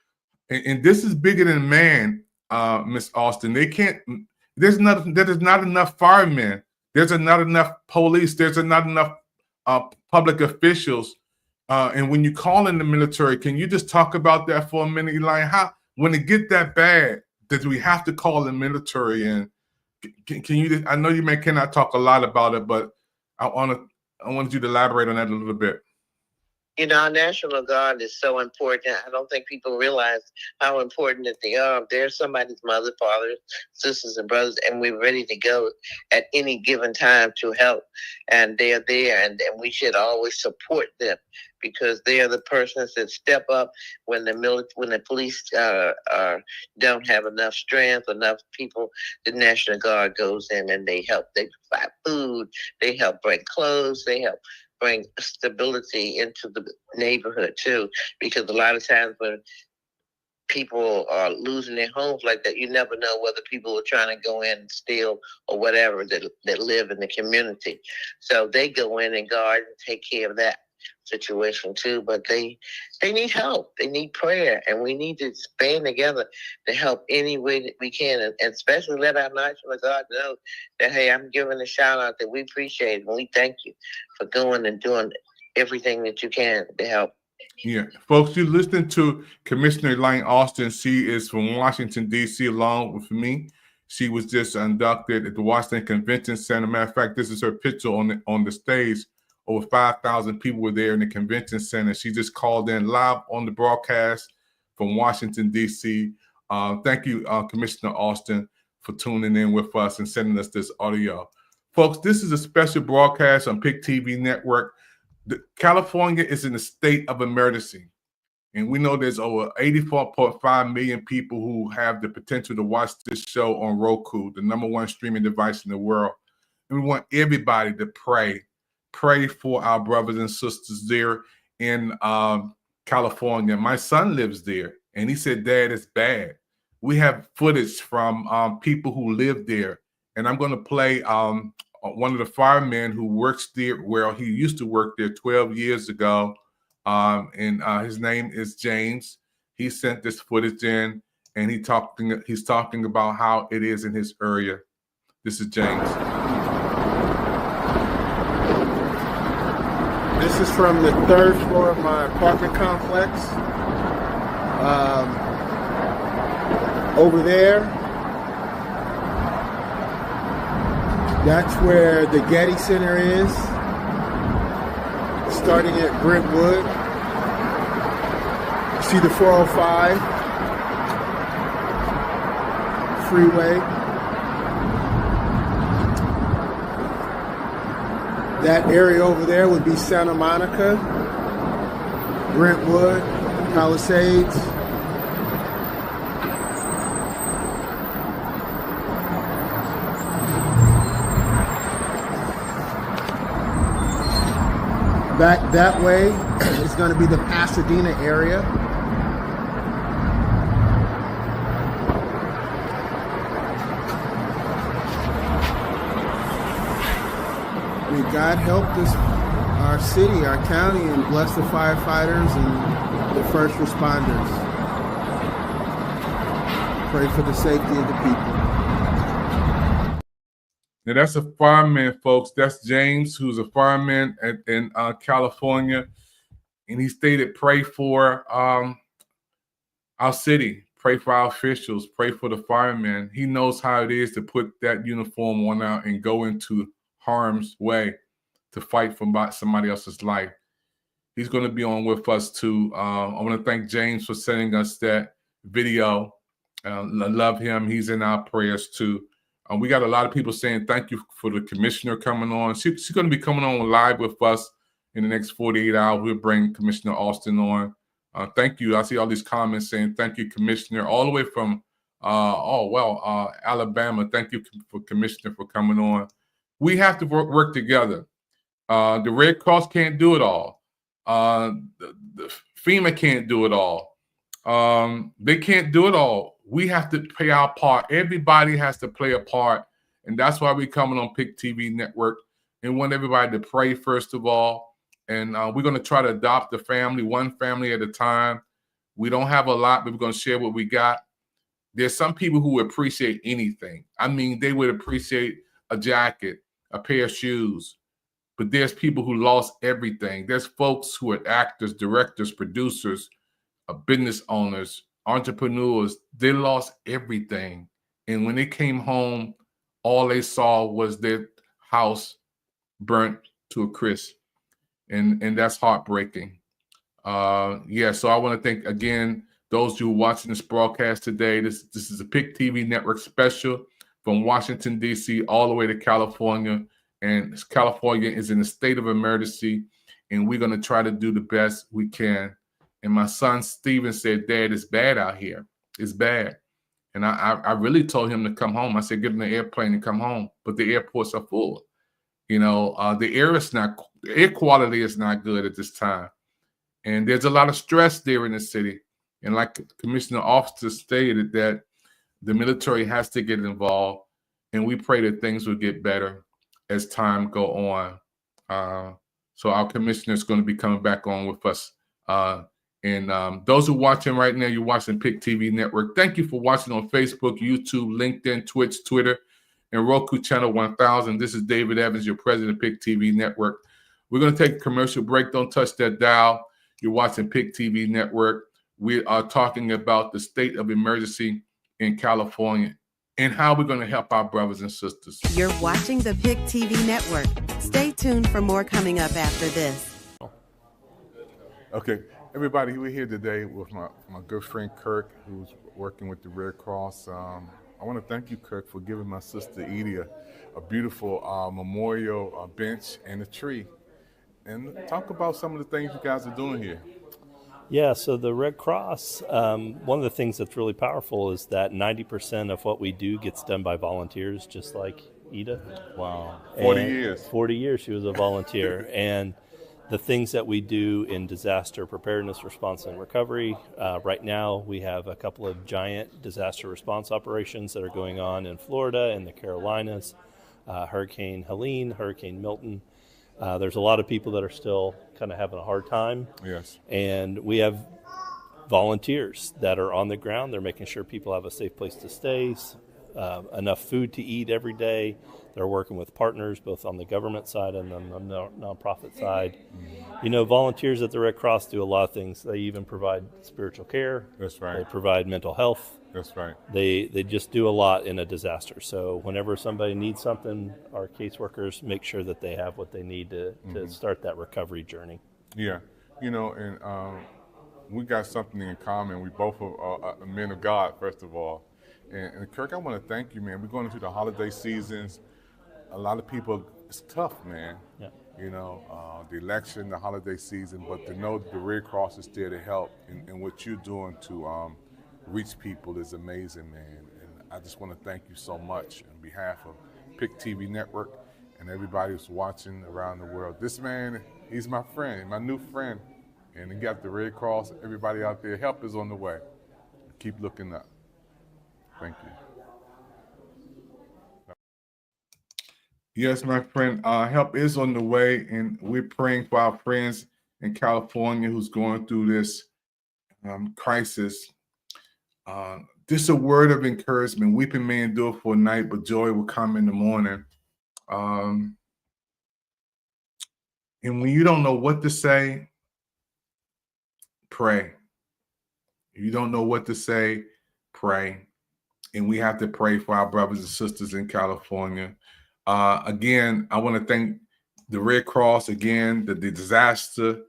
Speaker 7: And this is bigger than man, Miss Austin. They can't. There is not enough firemen. There's not enough police. There's not enough public officials. And when you call in the military, can you just talk about that for a minute, Elaine? How, when it get that bad, that we have to call the military in? Can you? I know you cannot talk a lot about it, but I wanted you to elaborate on that a little bit.
Speaker 16: You know, our National Guard is so important. I don't think people realize how important that they are. They're somebody's mother, father, sisters, and brothers, and we're ready to go at any given time to help. And they're there, and we should always support them because they are the persons that step up when the police don't have enough strength, enough people. The National Guard goes in and they help. They provide food. They help bring clothes. They help bring stability into the neighborhood too, because a lot of times when people are losing their homes like that, you never know whether people are trying to go in and steal or whatever that live in the community. So they go in and guard and take care of that situation too, but they need help. They need prayer, and we need to band together to help any way that we can, and especially let our National Guard know that, hey, I'm giving a shout out that we appreciate it and we thank you for going and doing everything that you can to help.
Speaker 7: Yeah, folks, you're listening to Commissioner Elaine Austin. She is from Washington, D.C., along with me. She was just inducted at the Washington Convention Center. Matter of fact, this is her picture on the stage. Over 5,000 people were there in the convention center. She just called in live on the broadcast from Washington, D.C. Thank you, Commissioner Austin, for tuning in with us and sending us this audio. Folks, this is a special broadcast on PIC TV Network. California is in a state of emergency. And we know there's over 84.5 million people who have the potential to watch this show on Roku, the #1 streaming device in the world. And we want everybody to pray for our brothers and sisters there in California. My son lives there, and he said, Dad, it's bad. We have footage from people who live there, and I'm going to play one of the firemen who works there. Well, he used to work there 12 years ago, and his name is James. He sent this footage in, and he's talking about how it is in his area. This is James.
Speaker 6: This is from the 3rd floor of my apartment complex. Over there, That's where the Getty Center is, starting at Brentwood. You see the 405 freeway. That area over there would be Santa Monica, Brentwood, Palisades. Back that way is going to be the Pasadena area. May God help our city, our county, and bless the firefighters and the first responders. Pray for the safety of the people.
Speaker 7: Now that's a fireman, folks. That's James, who's a fireman in California, and he stated, "Pray for our city, pray for our officials, pray for the firemen." He knows how it is to put that uniform on out and go into harm's way to fight for somebody else's life. He's going to be on with us too. I want to thank James for sending us that video. I love him. He's in our prayers too. We got a lot of people saying thank you for the commissioner coming on. She's going to be coming on live with us in the next 48 hours. We'll bring Commissioner Austin on. Thank you. I see all these comments saying thank you, Commissioner, all the way from Alabama. Thank you for Commissioner for coming on. We have to work together. The Red Cross can't do it all. The FEMA can't do it all. They can't do it all. We have to play our part. Everybody has to play a part. And that's why we're coming on PIC TV Network and want everybody to pray first of all. And we're going to try to adopt a family, one family at a time. We don't have a lot, but we're going to share what we got. There's some people who appreciate anything. I mean, they would appreciate a jacket, a pair of shoes. But there's people who lost everything. There's folks who are actors, directors, producers, business owners, entrepreneurs. They lost everything. And when they came home, all they saw was their house burnt to a crisp. And that's heartbreaking. So I want to thank, again, those who are watching this broadcast today. This is a PIC TV Network special from Washington, D.C. all the way to California. And California is in a state of emergency, and we're going to try to do the best we can. And my son, Steven, said, "Dad, it's bad out here. It's bad." And I really told him to come home. I said, "Get in the airplane and come home." But the airports are full. You know, the air quality is not good at this time. And there's a lot of stress there in the city. And like Commissioner Officer stated, that the military has to get involved. And we pray that things will get better as time go on. So our commissioner is going to be coming back on with us. And those who are watching right now, you're watching PIC TV Network. Thank you for watching on Facebook, YouTube, LinkedIn, Twitch, Twitter, and Roku Channel 1000. This is David Evans, your president of PIC TV Network. We're going to take a commercial break. Don't touch that dial. You're watching PIC TV Network. We are talking about the state of emergency in California and how we're going to help our brothers and sisters.
Speaker 3: You're watching the PIC TV Network. Stay tuned for more coming up after this.
Speaker 1: Okay, everybody, we're here today with my good friend Kirk, who's working with the Red Cross. I want to thank you, Kirk, for giving my sister Edie a beautiful memorial bench and a tree. And talk about some of the things you guys are doing here.
Speaker 2: Yeah, so the Red Cross, one of the things that's really powerful is that 90% of what we do gets done by volunteers, just like Ida.
Speaker 1: Wow, 40 years.
Speaker 2: 40 years she was a volunteer. And the things that we do in disaster preparedness, response, and recovery, right now we have a couple of giant disaster response operations that are going on in Florida and the Carolinas, Hurricane Helene, Hurricane Milton. There's a lot of people that are still kind of having a hard time.
Speaker 1: Yes.
Speaker 2: And we have volunteers that are on the ground. They're making sure people have a safe place to stay, enough food to eat every day. They're working with partners, both on the government side and on the nonprofit side. You know, volunteers at the Red Cross do a lot of things. They even provide spiritual care.
Speaker 1: That's right.
Speaker 2: They provide mental health.
Speaker 1: That's right.
Speaker 2: They just do a lot in a disaster. So whenever somebody needs something, our caseworkers make sure that they have what they need to start that recovery journey.
Speaker 1: Yeah, you know, and we got something in common. We both are men of God, first of all. And Kirk, I want to thank you, man. We're going into the holiday seasons. A lot of people, it's tough, man.
Speaker 2: Yeah.
Speaker 1: You know, the election, the holiday season, but to know that the Red Cross is there to help, and what you're doing to reach people is amazing, man. And I just want to thank you so much on behalf of PIC TV Network and everybody who's watching around the world. This man, he's my friend, my new friend, and he got the Red Cross. Everybody out there, help is on the way. Keep looking up. Thank you.
Speaker 7: Yes, my friend, help is on the way, and we're praying for our friends in California who's going through this crisis. This is a word of encouragement. Weeping may endure for a night, but joy will come in the morning. And when you don't know what to say, pray. If you don't know what to say, pray. And we have to pray for our brothers and sisters in California. Again, I want to thank the Red Cross again, the disaster.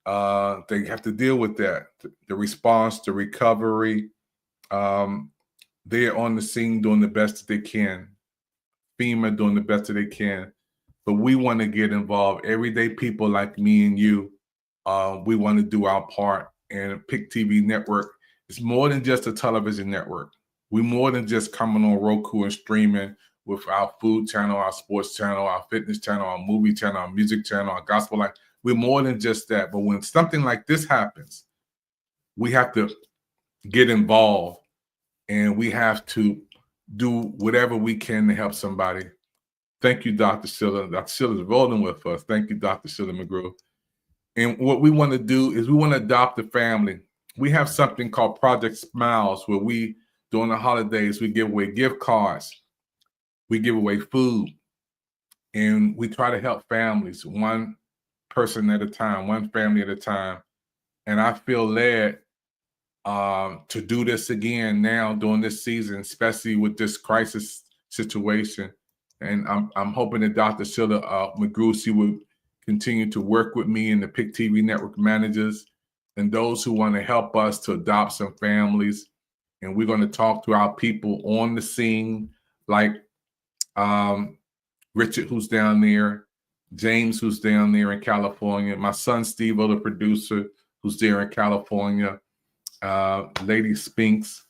Speaker 7: They have to deal with that. The response, the recovery. They're on the scene doing the best that they can. FEMA doing the best that they can. But we want to get involved. Everyday people like me and you, we want to do our part. And PIC TV Network is more than just a television network. We're more than just coming on Roku and streaming with our food channel, our sports channel, our fitness channel, our movie channel, our music channel, our gospel life. We're more than just that. But when something like this happens, we have to get involved and we have to do whatever we can to help somebody. Thank you, Dr. Sheila. Dr. Sheila is rolling with us. Thank you, Dr. Sheila McGrew. And what we want to do is we want to adopt a family. We have something called Project Smiles, where we, during the holidays, we give away gift cards. We give away food. And we try to help families, one person at a time, one family at a time. And I feel led to do this again now during this season, especially with this crisis situation. And I'm hoping that Dr. Sheila McGrew, she would continue to work with me and the PIC TV Network managers and those who want to help us to adopt some families. And we're going to talk to our people on the scene, like Richard, who's down there, James, who's down there in California, my son, Steve, the producer, who's there in California, Lady Spinks,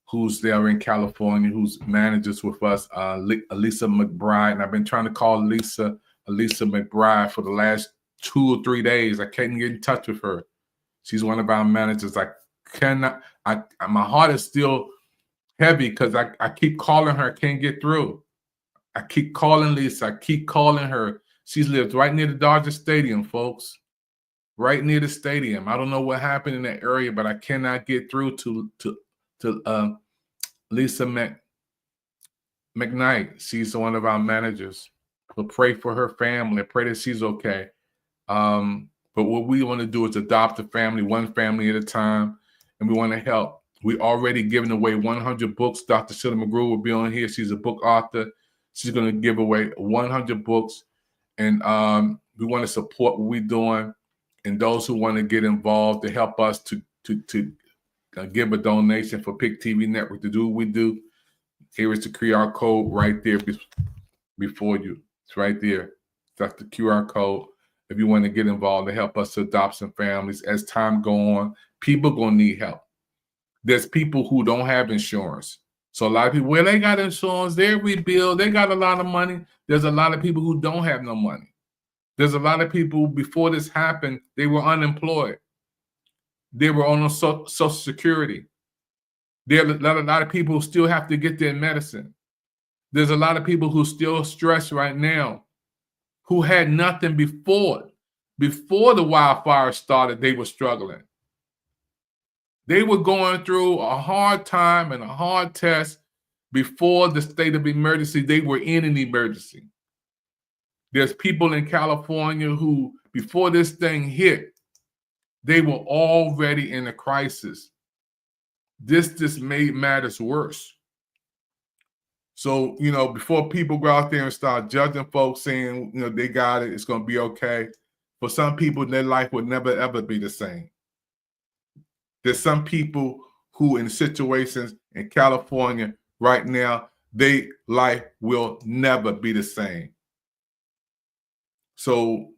Speaker 7: who's there in California, who's manages with us, Elisa McBride. And I've been trying to call Elisa McBride for the last 2 or 3 days. I can't get in touch with her. She's one of our managers. My heart is still heavy because I keep calling her, can't get through. I keep calling Lisa. I keep calling her. She lives right near the Dodger Stadium, folks. Right near the stadium. I don't know what happened in that area, but I cannot get through to Lisa McKnight. She's one of our managers. We'll pray for her family. Pray that she's okay. But what we want to do is adopt a family, one family at a time, and we want to help. We already given away 100 books. Dr. Sheila McGrew will be on here. She's a book author. She's going to give away 100 books, and we want to support what we're doing. And those who want to get involved to help us to give a donation for PIC TV Network to do what we do, here is the QR code right there before you. It's right there. That's the QR code. If you want to get involved to help us to adopt some families, as time go on, people going to need help. There's people who don't have insurance. So a lot of people, well, they got insurance, they rebuild, they got a lot of money. There's a lot of people who don't have no money. There's a lot of people, before this happened, they were unemployed. They were on Social Security. There are a lot of people who still have to get their medicine. There's a lot of people who still stressed right now, who had nothing before. Before the wildfire started, they were struggling. They were going through a hard time and a hard test before the state of emergency. They were in an emergency. There's people in California who, before this thing hit, they were already in a crisis. this made matters worse. So, before people go out there and start judging folks saying, they got it, it's going to be okay. For some people, their life will never, ever be the same. There's some people who in situations in California right now, their life will never be the same. So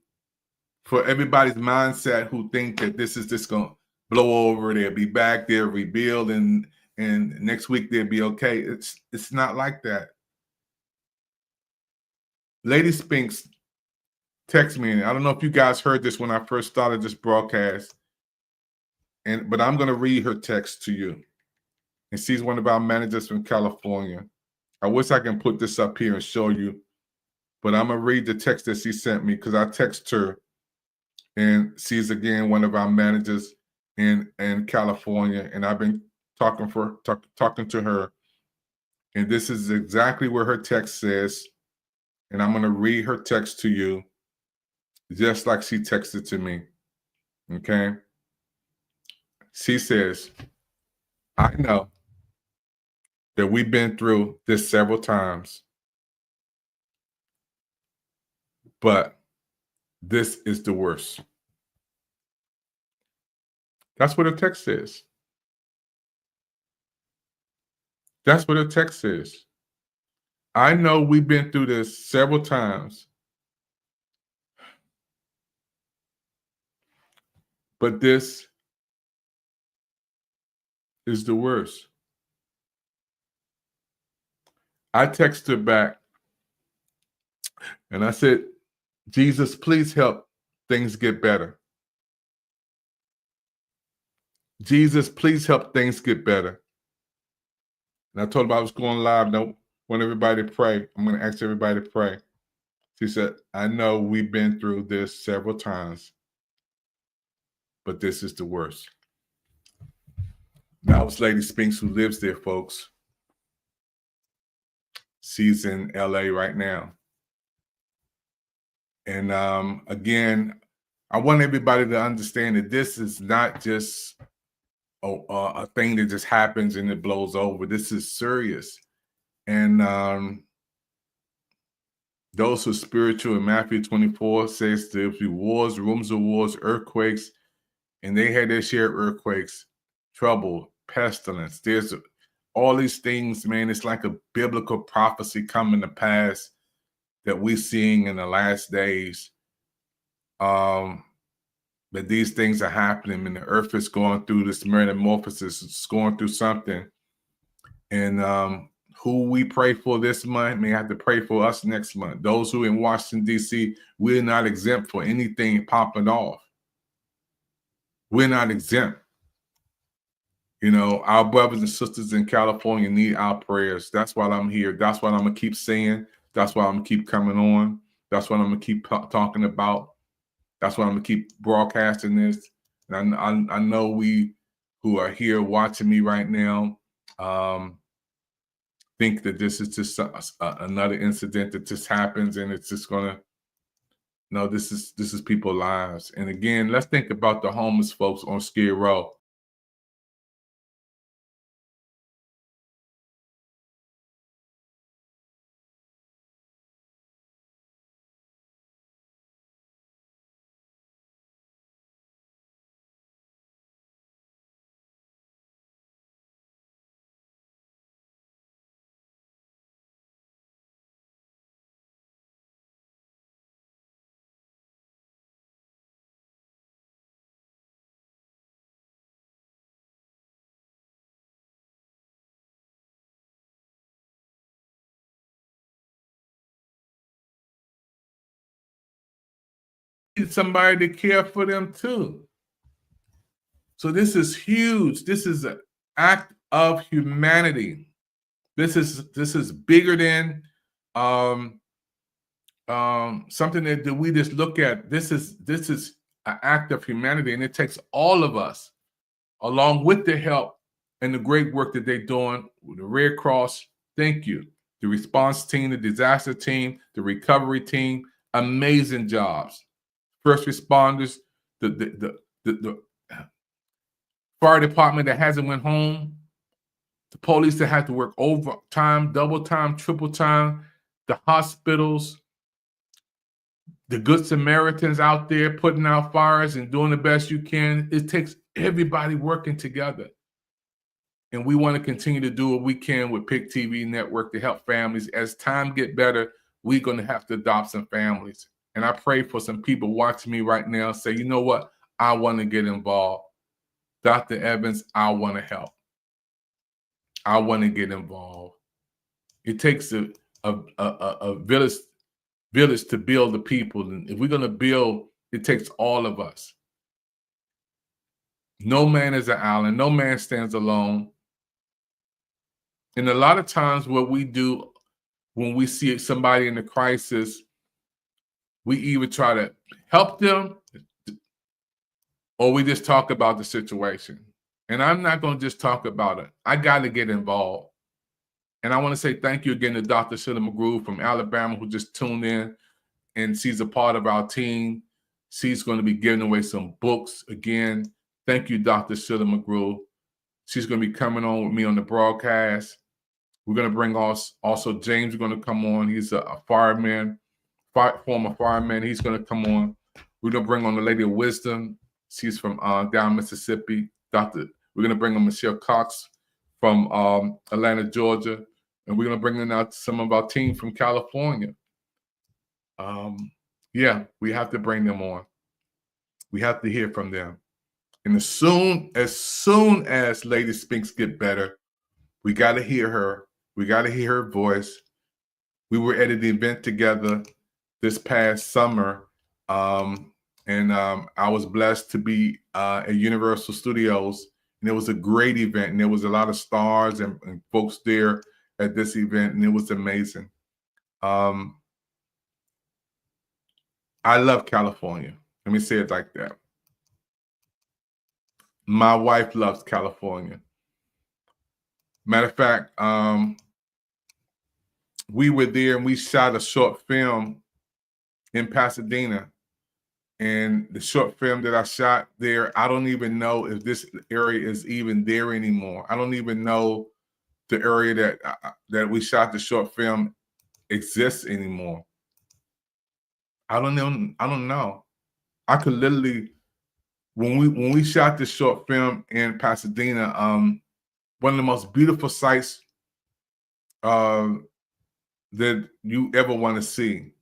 Speaker 7: for everybody's mindset who think that this is just going to blow over, they'll be back, they'll rebuild, and next week they'll be okay. It's not like that. Lady Spinks text me. I don't know if you guys heard this when I first started this broadcast, but I'm going to read her text to you. And she's one of our managers from California. I wish I can put this up here and show you, but I'm going to read the text that she sent me because I text her, and she's, again, one of our managers in California, and I've been talking to her, and this is exactly what her text says, and I'm going to read her text to you just like she texted to me, okay? She says, I know that we've been through this several times, but this is the worst. That's what her text says. That's what her text says. I know we've been through this several times, but this is the worst. I texted her back and I said, Jesus, please help things get better. Jesus, please help things get better. And I told her I was going live. I want everybody to pray. I'm going to ask everybody to pray. She said, I know we've been through this several times, but this is the worst. That was Lady Spinks, who lives there, folks. She's in LA right now. And again, I want everybody to understand that this is not just a thing that just happens and it blows over. This is serious. And those who are spiritual in Matthew 24 says there'll be wars, rumors of wars, earthquakes, and they had their share of earthquakes, trouble, pestilence. There's all these things, man. It's like a biblical prophecy coming to pass that we're seeing in the last days. That these things are happening, and the earth is going through this metamorphosis. It's going through something. And who we pray for this month may have to pray for us next month. Those who in Washington, D.C., we're not exempt for anything popping off. We're not exempt. Our brothers and sisters in California need our prayers. That's why I'm here. That's what I'm going to keep saying. That's why I'm going to keep coming on. That's what I'm going to keep talking about. That's why I'm going to keep broadcasting this. And I know we who are here watching me right now think that this is just another incident that just happens and it's just going to, no, this is people's lives. And again, let's think about the homeless folks on Skid Row. Somebody to care for them too. So this is huge. This is an act of humanity. This is bigger than something that we just look at. This is an act of humanity, and it takes all of us, along with the help and the great work that they're doing with the Red Cross. Thank you. The response team, the disaster team, the recovery team, amazing jobs. First responders, the fire department that hasn't went home, the police that had to work overtime, double time, triple time, the hospitals, the good Samaritans out there putting out fires and doing the best you can. It takes everybody working together. And we want to continue to do what we can with PIC TV Network to help families. As time get better, we're going to have to adopt some families. And I pray for some people watching me right now say, you know what? I want to get involved. Dr. Evans, I want to help. I want to get involved. It takes a village to build the people. And if we're going to build, it takes all of us. No man is an island. No man stands alone. And a lot of times what we do when we see somebody in a crisis, we either try to help them or we just talk about the situation. And I'm not going to just talk about it. I got to get involved. And I want to say thank you again to Dr. Sheila McGrew from Alabama, who just tuned in, and she's a part of our team. She's going to be giving away some books again. Thank you, Dr. Sheila McGrew. She's going to be coming on with me on the broadcast. We're going to bring also James is going to come on. He's a fireman, former fireman. He's going to come on. We're going to bring on the Lady of Wisdom. She's from down Mississippi. We're going to bring on Michelle Cox from Atlanta, Georgia. And we're going to bring in out some of our team from California. Yeah, we have to bring them on. We have to hear from them. And as soon as Lady Spinks get better, we got to hear her. We got to hear her voice. We were at an event together this past summer, and I was blessed to be at Universal Studios, and it was a great event, and there was a lot of stars and folks there at this event, and it was amazing. I love California. Let me say it like that. My wife loves California. Matter of fact, we were there and we shot a short film in Pasadena. And the short film that I shot there, I don't even know if this area is even there anymore. I don't even know the area that we shot the short film exists anymore. I don't know. I could literally, when we shot this short film in Pasadena, one of the most beautiful sights that you ever want to see.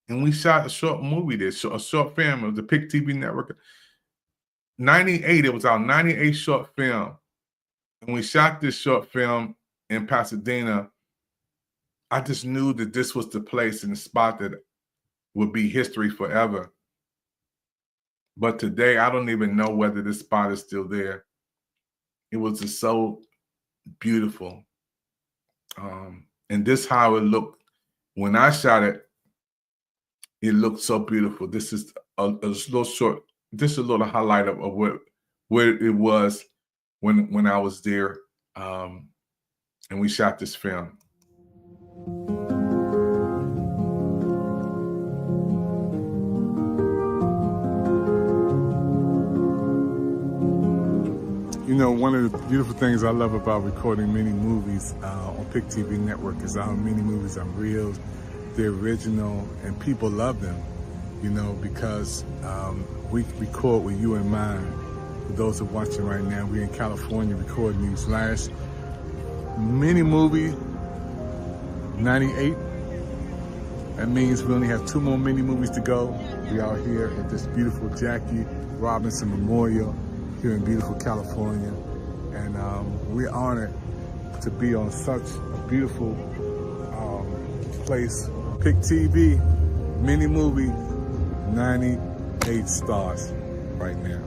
Speaker 7: And we shot a short movie there, a short film of the PIC TV Network. 98, it was our 98 short film. And we shot this short film in Pasadena. I just knew that this was the place and the spot that would be history forever. But today, I don't even know whether this spot is still there. It was just so beautiful. And this how it looked when I shot it. It looked so beautiful. This is a little short, just a little highlight of where it was when I was there, and we shot this film.
Speaker 1: You know, one of the beautiful things I love about recording mini movies on PIC TV Network is our mini movies are real, they're original, and people love them, you know, because we record with you in mind. For those who are watching right now, we're in California recording these last mini movie, 98. That means we only have 2 more mini movies to go. We are here at this beautiful Jackie Robinson Memorial here in beautiful California, and we're honored to be on such a beautiful place. PIC TV, mini movie, 98 stars right now.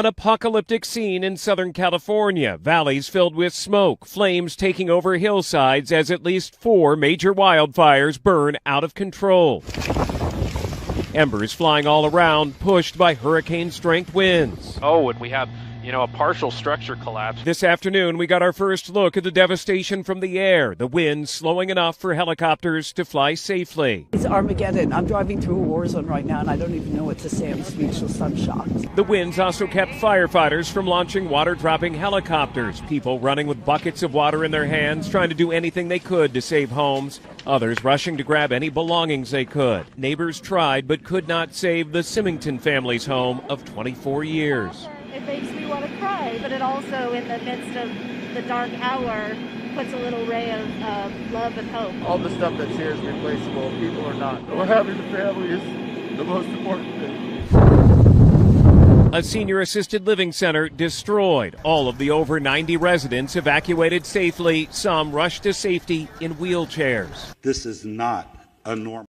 Speaker 9: An apocalyptic scene in Southern California, valleys filled with smoke, flames taking over hillsides as at least 4 major wildfires burn out of control. Embers flying all around, pushed by hurricane-strength winds.
Speaker 10: Oh, and we have, a partial structure collapse.
Speaker 9: This afternoon, we got our first look at the devastation from the air, the wind slowing enough for helicopters to fly safely.
Speaker 11: It's Armageddon. I'm driving through a war zone right now, and I don't even know what to say. I'm speechless. I'm shocked.
Speaker 9: The winds also kept firefighters from launching water-dropping helicopters, people running with buckets of water in their hands, trying to do anything they could to save homes, others rushing to grab any belongings they could. Neighbors tried but could not save the Symington family's home of 24 years.
Speaker 12: It makes me want to cry, but it also, in the midst of the dark hour, puts a little ray of love and hope.
Speaker 13: All the stuff that's here is replaceable. People are not. What having the family is the most important thing.
Speaker 9: A senior assisted living center destroyed. All of the over 90 residents evacuated safely. Some rushed to safety in wheelchairs.
Speaker 14: This is not a normal.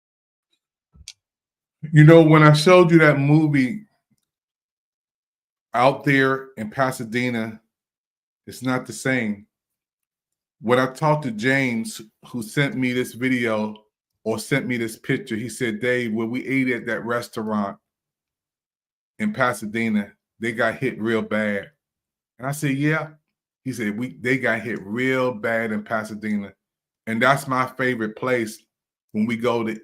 Speaker 7: When I showed you that movie out there in Pasadena, it's not the same. When I talked to James, who sent me this video or sent me this picture, he said, Dave, when we ate at that restaurant in Pasadena, they got hit real bad. And I said, yeah. He said, they got hit real bad in Pasadena. And that's my favorite place when we go to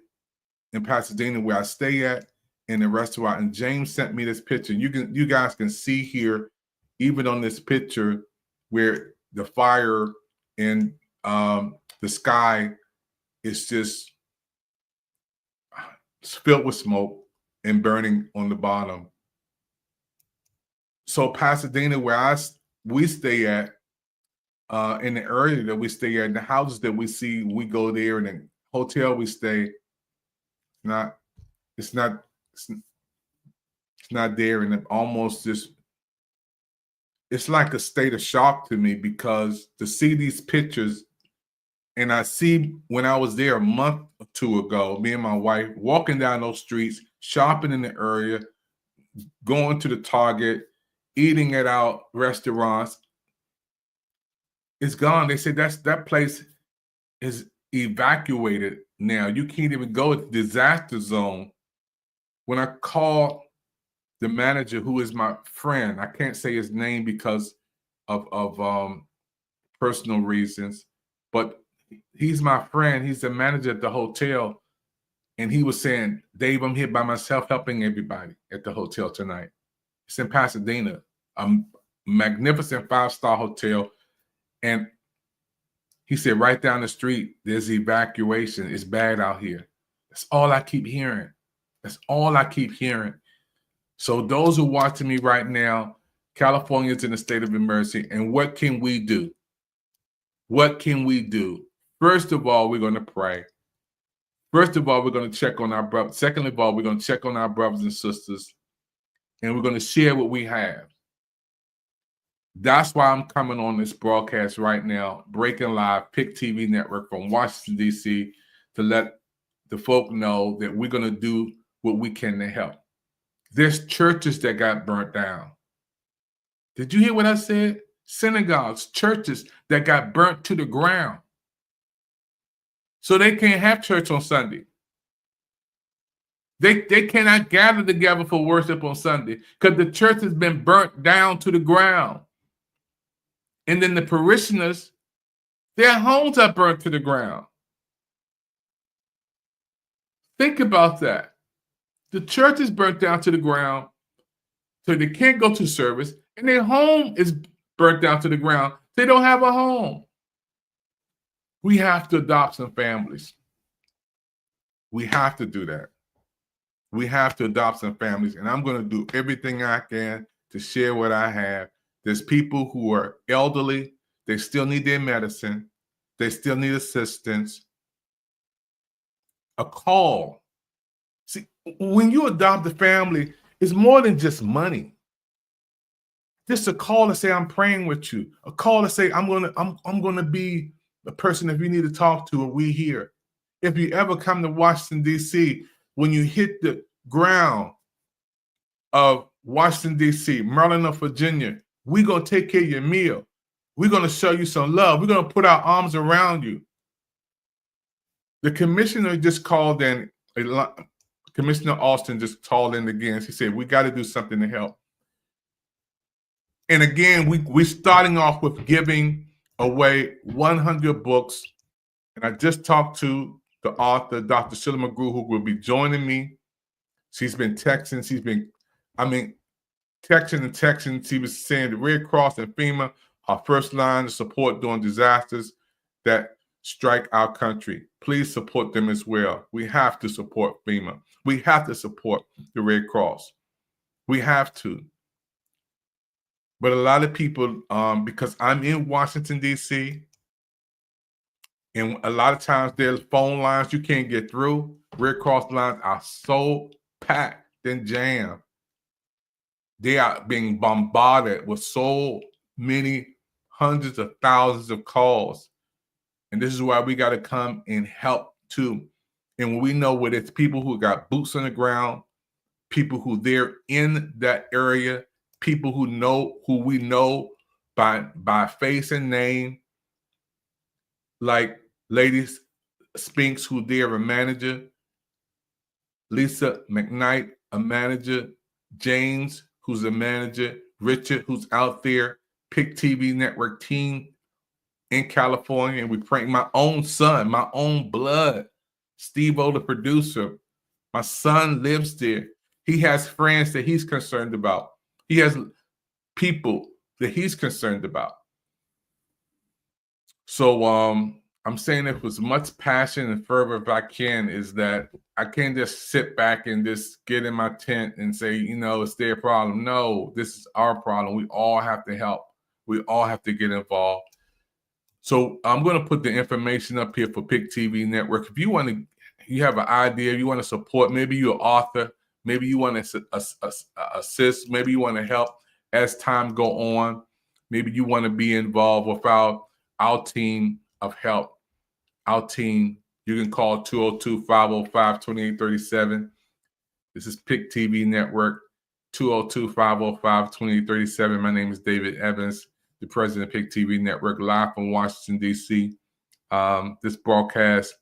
Speaker 7: in Pasadena, where I stay at, in the restaurant. And James sent me this picture. You guys can see here, even on this picture, where the fire in the sky is just filled with smoke and burning on the bottom. So Pasadena, where we stay at, in the area that we stay at, the houses that we see, we go there, and the hotel we stay, it's not there, and it almost just, it's like a state of shock to me, because to see these pictures, and I see when I was there a month or two ago, me and my wife walking down those streets, shopping in the area, going to the Target, eating at our restaurants, it's gone. They said that place is evacuated now. You can't even go to the disaster zone. When I called the manager, who is my friend, I can't say his name because of personal reasons, but he's my friend. He's the manager at the hotel. And he was saying, Dave, I'm here by myself helping everybody at the hotel tonight. It's in Pasadena, a magnificent 5-star hotel. And he said, right down the street, there's evacuation. It's bad out here. That's all I keep hearing. That's all I keep hearing. So those who are watching me right now, California is in a state of emergency. And what can we do? What can we do? First of all, we're going to pray. First of all, we're going to check on our brothers. Second of all, we're going to check on our brothers and sisters. And we're going to share what we have. That's why I'm coming on this broadcast right now, breaking live, PIC TV network from Washington, D.C., to let the folk know that we're going to do what we can to help. There's churches that got burnt down. Did you hear what I said? Synagogues, churches that got burnt to the ground. So they can't have church on Sunday. They cannot gather together for worship on Sunday because the church has been burnt down to the ground. And then the parishioners, their homes are burnt to the ground. Think about that. The church is burnt down to the ground, so they can't go to service, and their home is burnt down to the ground. They don't have a home. We have to adopt some families. We have to do that. We have to adopt some families, and I'm going to do everything I can to share what I have. There's people who are elderly. They still need their medicine. They still need assistance. A call. See, when you adopt a family, it's more than just money. Just a call to say, I'm praying with you. A call to say, I'm gonna be the person if you need to talk to, or we here. If you ever come to Washington, D.C., when you hit the ground of Washington, D.C., Maryland, or Virginia, we're going to take care of your meal. We're going to show you some love. We're going to put our arms around you. The commissioner just called in, Commissioner Austin just called in again. She said, we got to do something to help. And again, we're starting off with giving away 100 books. And I just talked to the author, Dr. Sheila McGrew, who will be joining me. She's been texting. Texting and texting. She was saying the Red Cross and FEMA are first line of support during disasters that strike our country. Please support them as well. We have to support FEMA. We have to support the Red Cross. We have to. But a lot of people, because I'm in Washington, D.C., and a lot of times there's phone lines you can't get through. Red Cross lines are so packed and jammed. They are being bombarded with so many hundreds of thousands of calls. And this is why we got to come and help too. And when we know where it's people who got boots on the ground, people who they're in that area, people who we know by face and name, like Lady Spinks, who they're a manager, Lisa McKnight, a manager, James, who's a manager, Richard, who's out there, Pick TV Network team in California, and we pray. My own son, my own blood, Steve-O, the producer, my son lives there. He has friends that he's concerned about. He has people that he's concerned about. So I'm saying it with as much passion and fervor if I can, is that I can't just sit back and just get in my tent and say, it's their problem. No, this is our problem. We all have to help. We all have to get involved. So I'm going to put the information up here for Pick TV Network. If you have an idea, you want to support, maybe you're an author, maybe you want to assist, maybe you want to help as time go on, maybe you want to be involved with our team of help. Our team, you can call 202-505-2837. This is Pick TV Network, 202-505-2837. My name is David Evans, the president of Pick TV Network, live from Washington, D.C. This broadcast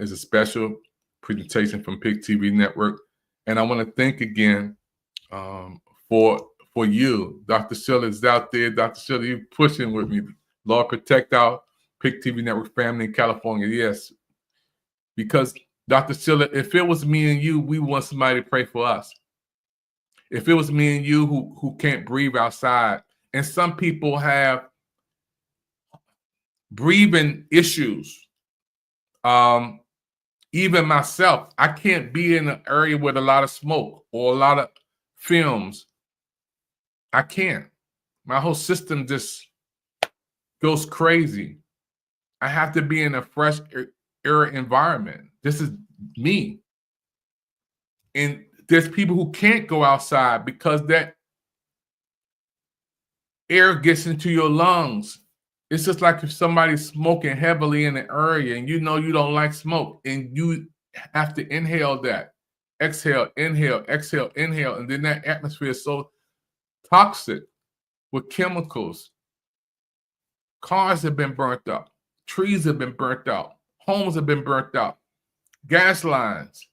Speaker 7: is a special presentation from Pick TV Network. And I want to thank again for you. Dr. Sheila is out there. Dr. Sheila, you're pushing with me. Lord, protect our Pick TV Network family in California. Yes. Because, Dr. Sheila, if it was me and you, we want somebody to pray for us. If it was me and you who can't breathe outside, and some people have breathing issues. Even myself, I can't be in an area with a lot of smoke or a lot of films. I can't. My whole system just goes crazy. I have to be in a fresh air environment. This is me. And there's people who can't go outside because that air gets into your lungs. It's just like if somebody's smoking heavily in an area and you know you don't like smoke and you have to inhale that. Exhale, inhale, exhale, inhale. And then that atmosphere is so toxic with chemicals. Cars have been burnt up. Trees have been burnt out. Homes have been burnt out. Gas lines.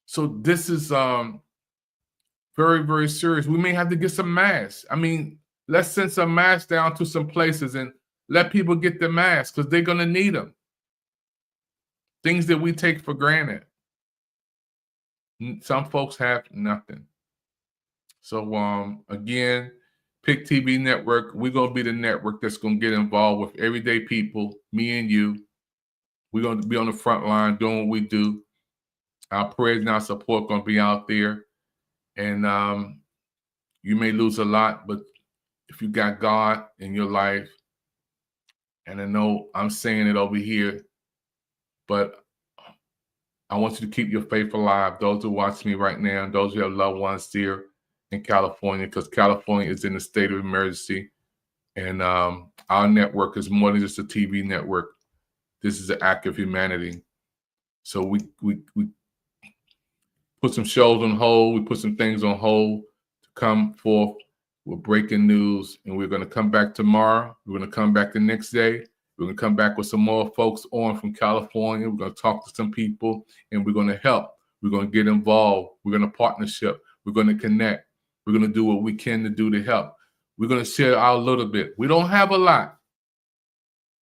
Speaker 7: So this is very, very serious. We may have to get some masks. I mean, let's send some masks down to some places and let people get the masks because they're going to need them. Things that we take for granted. Some folks have nothing. So again, Pick TV Network, we're going to be the network that's going to get involved with everyday people, me and you. We're going to be on the front line doing what we do. Our prayers and our support going to be out there. And you may lose a lot, but if you got God in your life, and I know I'm saying it over here, but I want you to keep your faith alive. Those who watch me right now, and those who have loved ones here in California, because California is in a state of emergency. And our network is more than just a TV network. This is an act of humanity. So we put some shows on hold. We put some things on hold come forth with breaking news, and we're going to come back tomorrow. We're going to come back the next day. We're going to come back with some more folks on from California. We're going to talk to some people, and we're going to help. We're going to get involved. We're going to partnership. We're going to connect. We're going to do what we can to do to help. We're going to share our little bit. We don't have a lot,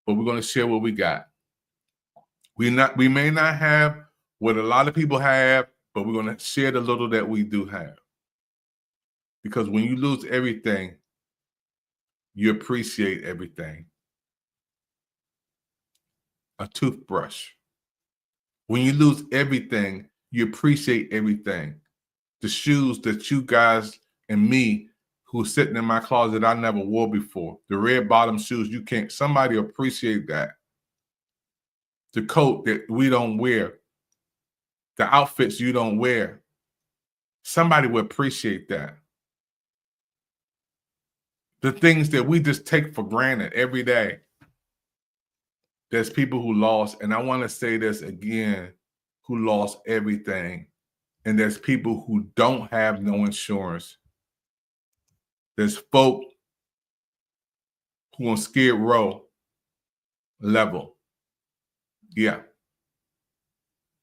Speaker 7: but we're going to share what we got. We may not have what a lot of people have, but we're going to share the little that we do have. Because when you lose everything, you appreciate everything. A toothbrush. When you lose everything, you appreciate everything. The shoes that you guys and me, who's sitting in my closet, I never wore before. The red bottom shoes, you can't. Somebody appreciate that. The coat that we don't wear. The outfits you don't wear. Somebody will appreciate that. The things that we just take for granted every day. There's people who lost, and I want to say this again, who lost everything. And there's people who don't have no insurance. There's folk who on Skid Row level. Yeah.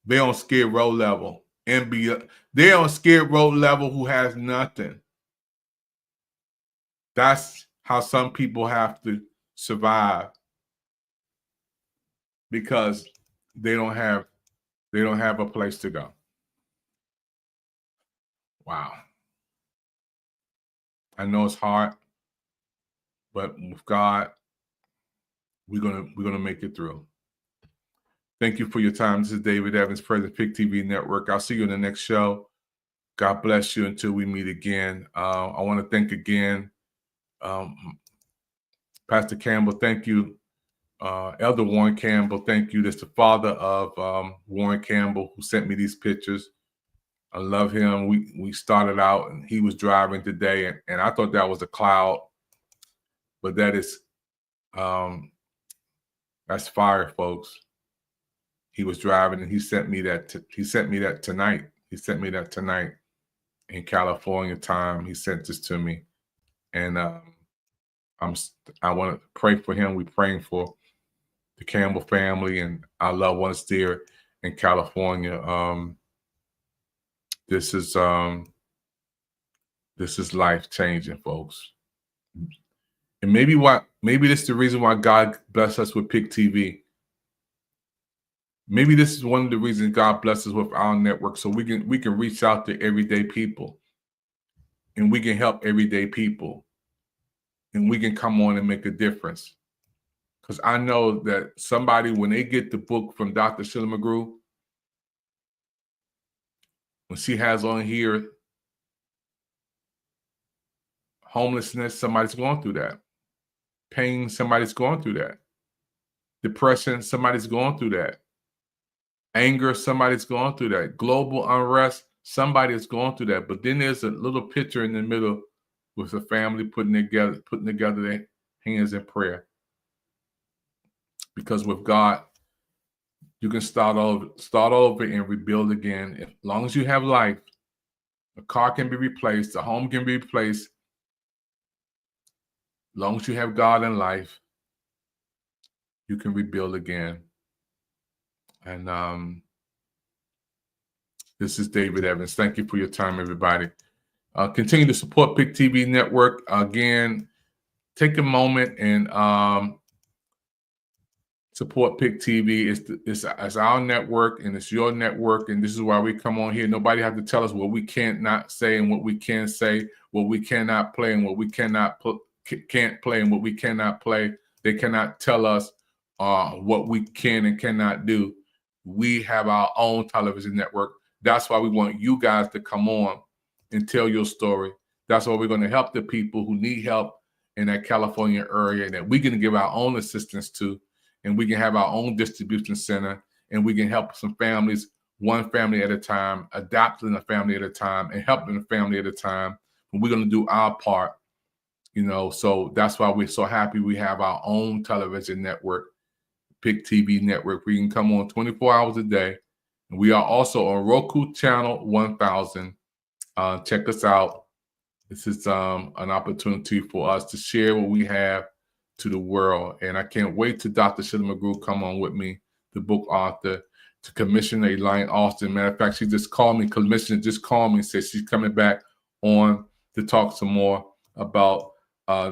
Speaker 7: They're on Skid Row level. They're on Skid Row level who has nothing. That's how some people have to survive, because they don't have a place to go. Wow. I know it's hard, but with God, we're gonna make it through. Thank you for your time. This is David Evans, President Pick TV Network. I'll see you in the next show. God bless you until we meet again. I want to thank again Pastor Campbell. Thank you. Elder Warren Campbell, thank you. That's the father of Warren Campbell, who sent me these pictures. I love him. We started out, and he was driving today, and I thought that was a cloud, but that is that's fire, folks. He was driving, and he sent me that. He sent me that tonight. He sent me that tonight in California time. He sent this to me, and I want to pray for him. We're praying for the Campbell family and our loved ones there in California. This is life changing, folks. And maybe this is the reason why God blessed us with Pick TV. Maybe this is one of the reasons God blessed us with our network, so we can reach out to everyday people, and we can help everyday people, and we can come on and make a difference. Because I know that somebody, when they get the book from Dr. Sheila McGrew, when she has on here homelessness, somebody's going through that. Pain, somebody's going through that. Depression, somebody's going through that. Anger, somebody's going through that. Global unrest, somebody's going through that. But then there's a little picture in the middle with a family putting together their hands in prayer. Because with God, you can start over and rebuild again. As long as you have life, a car can be replaced, a home can be replaced. As long as you have God in life, you can rebuild again. And this is David Evans. Thank you for your time, everybody. Continue to support Pick TV Network. Again, take a moment and support Pick TV. It's our network, and it's your network, and this is why we come on here. Nobody has to tell us what we can't not say and what we can say, what we cannot play and what we can't play and what we cannot play. They cannot tell us what we can and cannot do. We have our own television network. That's why we want you guys to come on and tell your story. That's why we're going to help the people who need help in that California area that we can give our own assistance to, and we can have our own distribution center, and we can help some families, one family at a time, adopting a family at a time, and helping a family at a time. And we're going to do our part, so that's why we're so happy we have our own television network, Pick TV Network. We can come on 24 hours a day. And we are also on Roku channel 1000. Check us out. This is an opportunity for us to share what we have to the world. And I can't wait till Dr. Sheila McGrew come on with me, the book author, to commission Elaine Austin. Matter of fact, she just called me, commissioner just called me and said she's coming back on to talk some more about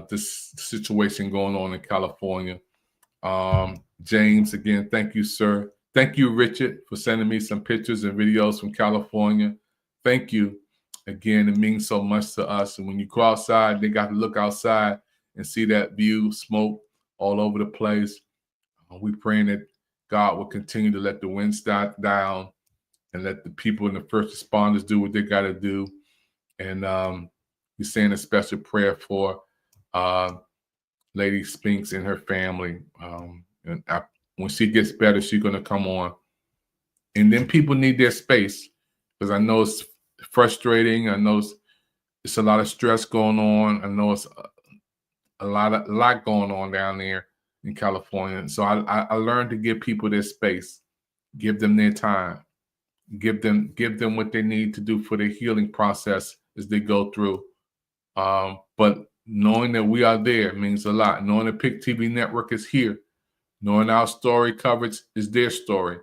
Speaker 7: this situation going on in California. James, again, thank you, sir. Thank you, Richard, for sending me some pictures and videos from California. Thank you. Again, it means so much to us. And when you go outside, they got to look outside and see that view, smoke all over the place. We're praying that God will continue to let the winds die down and let the people and the first responders do what they got to do. And we're saying a special prayer for Lady Spinks and her family. When she gets better, she's going to come on. And then people need their space, because I know it's frustrating. I know it's a lot of stress going on. I know it's a lot going on down there in California. So I learned to give people their space, give them their time, give them what they need to do for their healing process as they go through. But knowing that we are there means a lot. Knowing the PIC TV network is here, knowing our story coverage is their story,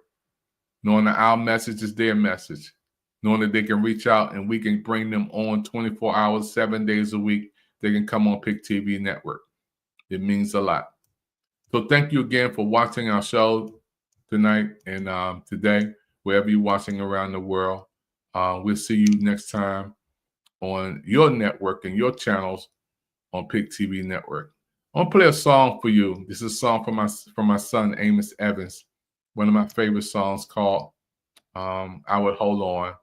Speaker 7: knowing that our message is their message, knowing that they can reach out and we can bring them on 24 hours, 7 days a week. They can come on PIC TV network. It means a lot. So thank you again for watching our show tonight and today, wherever you're watching around the world. We'll see you next time on your network and your channels on PIC TV network. I want to play a song for you. This is a song from my son, Amos Evans. One of my favorite songs called I Would Hold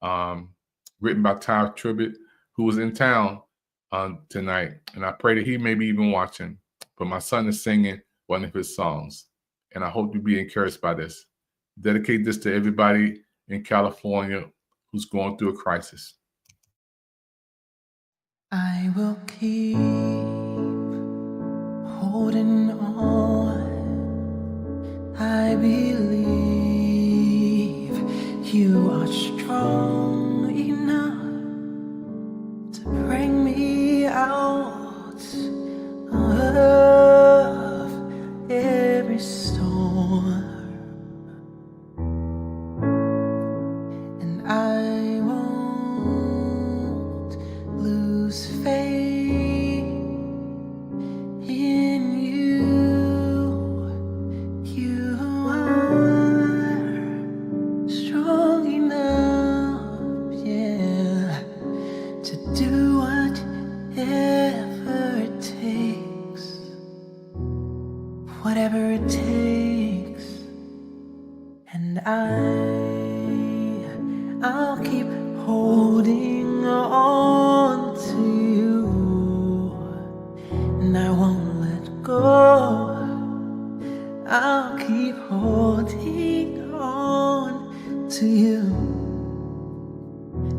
Speaker 7: On, written by Ty Tribbett, who was in town tonight. And I pray that he may be even watching. But my son is singing one of his songs. And I hope you be encouraged by this. Dedicate this to everybody in California who's going through a crisis.
Speaker 17: I will keep holding on. I believe you are strong enough to bring me out of every storm. And I won't lose faith in you. You are strong enough, yeah, to do whatever it takes, whatever it takes. And I'll keep holding on to you, and I won't let go. I'll keep holding on to you,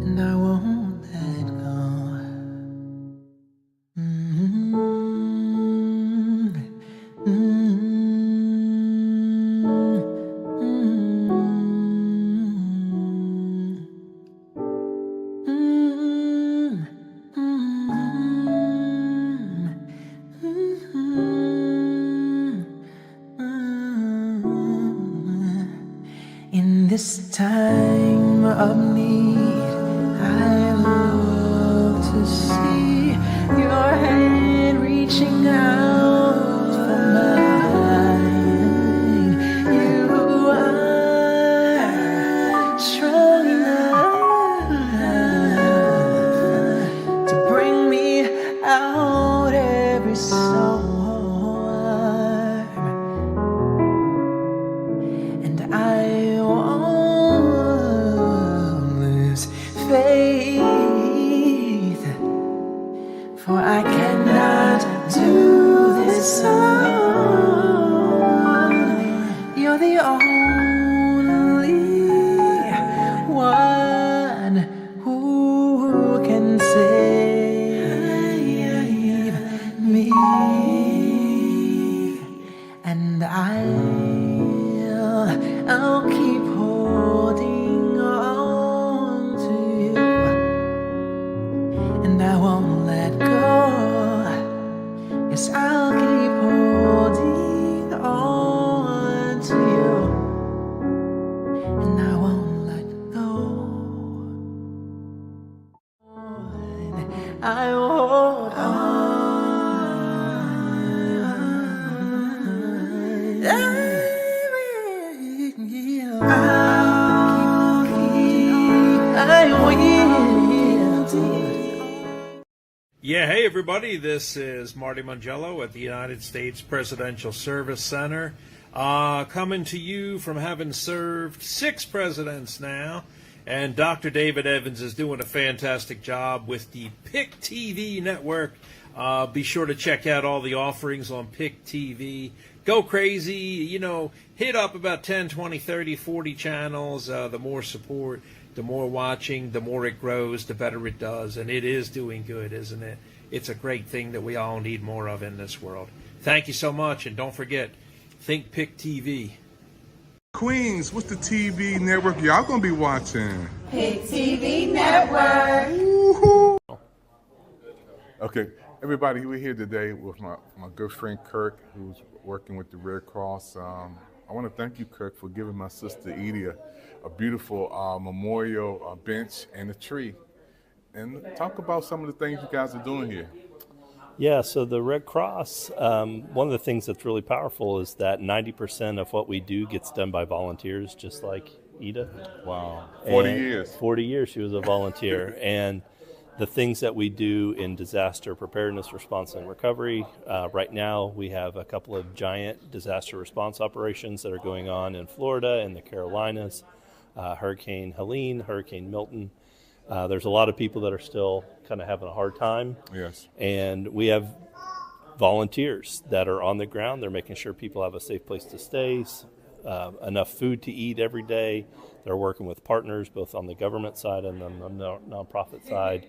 Speaker 17: and I won't let go. In this time of need, I love to see your hand reaching out for mine. You are strong enough to bring me out every storm. And I won't lose faith, for I cannot do
Speaker 18: Yeah, hey everybody, this is Marty Mangello at the United States Presidential Service Center, coming to you from having served 6 presidents now, and Dr. David Evans is doing a fantastic job with the PIC TV network. Be sure to check out all the offerings on PIC TV. Go crazy, you know, hit up about 10, 20, 30, 40 channels. The more support, the more watching, the more it grows, the better it does. And it is doing good, isn't it? It's a great thing that we all need more of in this world. Thank you so much. And don't forget, think PIC TV.
Speaker 1: Queens, what's the TV network y'all gonna be watching?
Speaker 19: PIC TV Network.
Speaker 1: Woo-hoo. Okay, everybody, we're here today with my good friend Kirk, who's working with the Red Cross. I want to thank you, Kirk, for giving my sister Edie a beautiful memorial bench and a tree. And talk about some of the things you guys are doing here.
Speaker 2: Yeah, so the Red Cross, one of the things that's really powerful is that 90% of what we do gets done by volunteers, just like Ida.
Speaker 1: Wow, 40 years.
Speaker 2: 40 years she was a volunteer. And the things that we do in disaster preparedness, response, and recovery, right now we have a couple of giant disaster response operations that are going on in Florida and the Carolinas, Hurricane Helene, Hurricane Milton. There's a lot of people that are still kind of having a hard time.
Speaker 1: Yes.
Speaker 2: And we have volunteers that are on the ground. They're making sure people have a safe place to stay, enough food to eat every day. They're working with partners both on the government side and on the nonprofit side.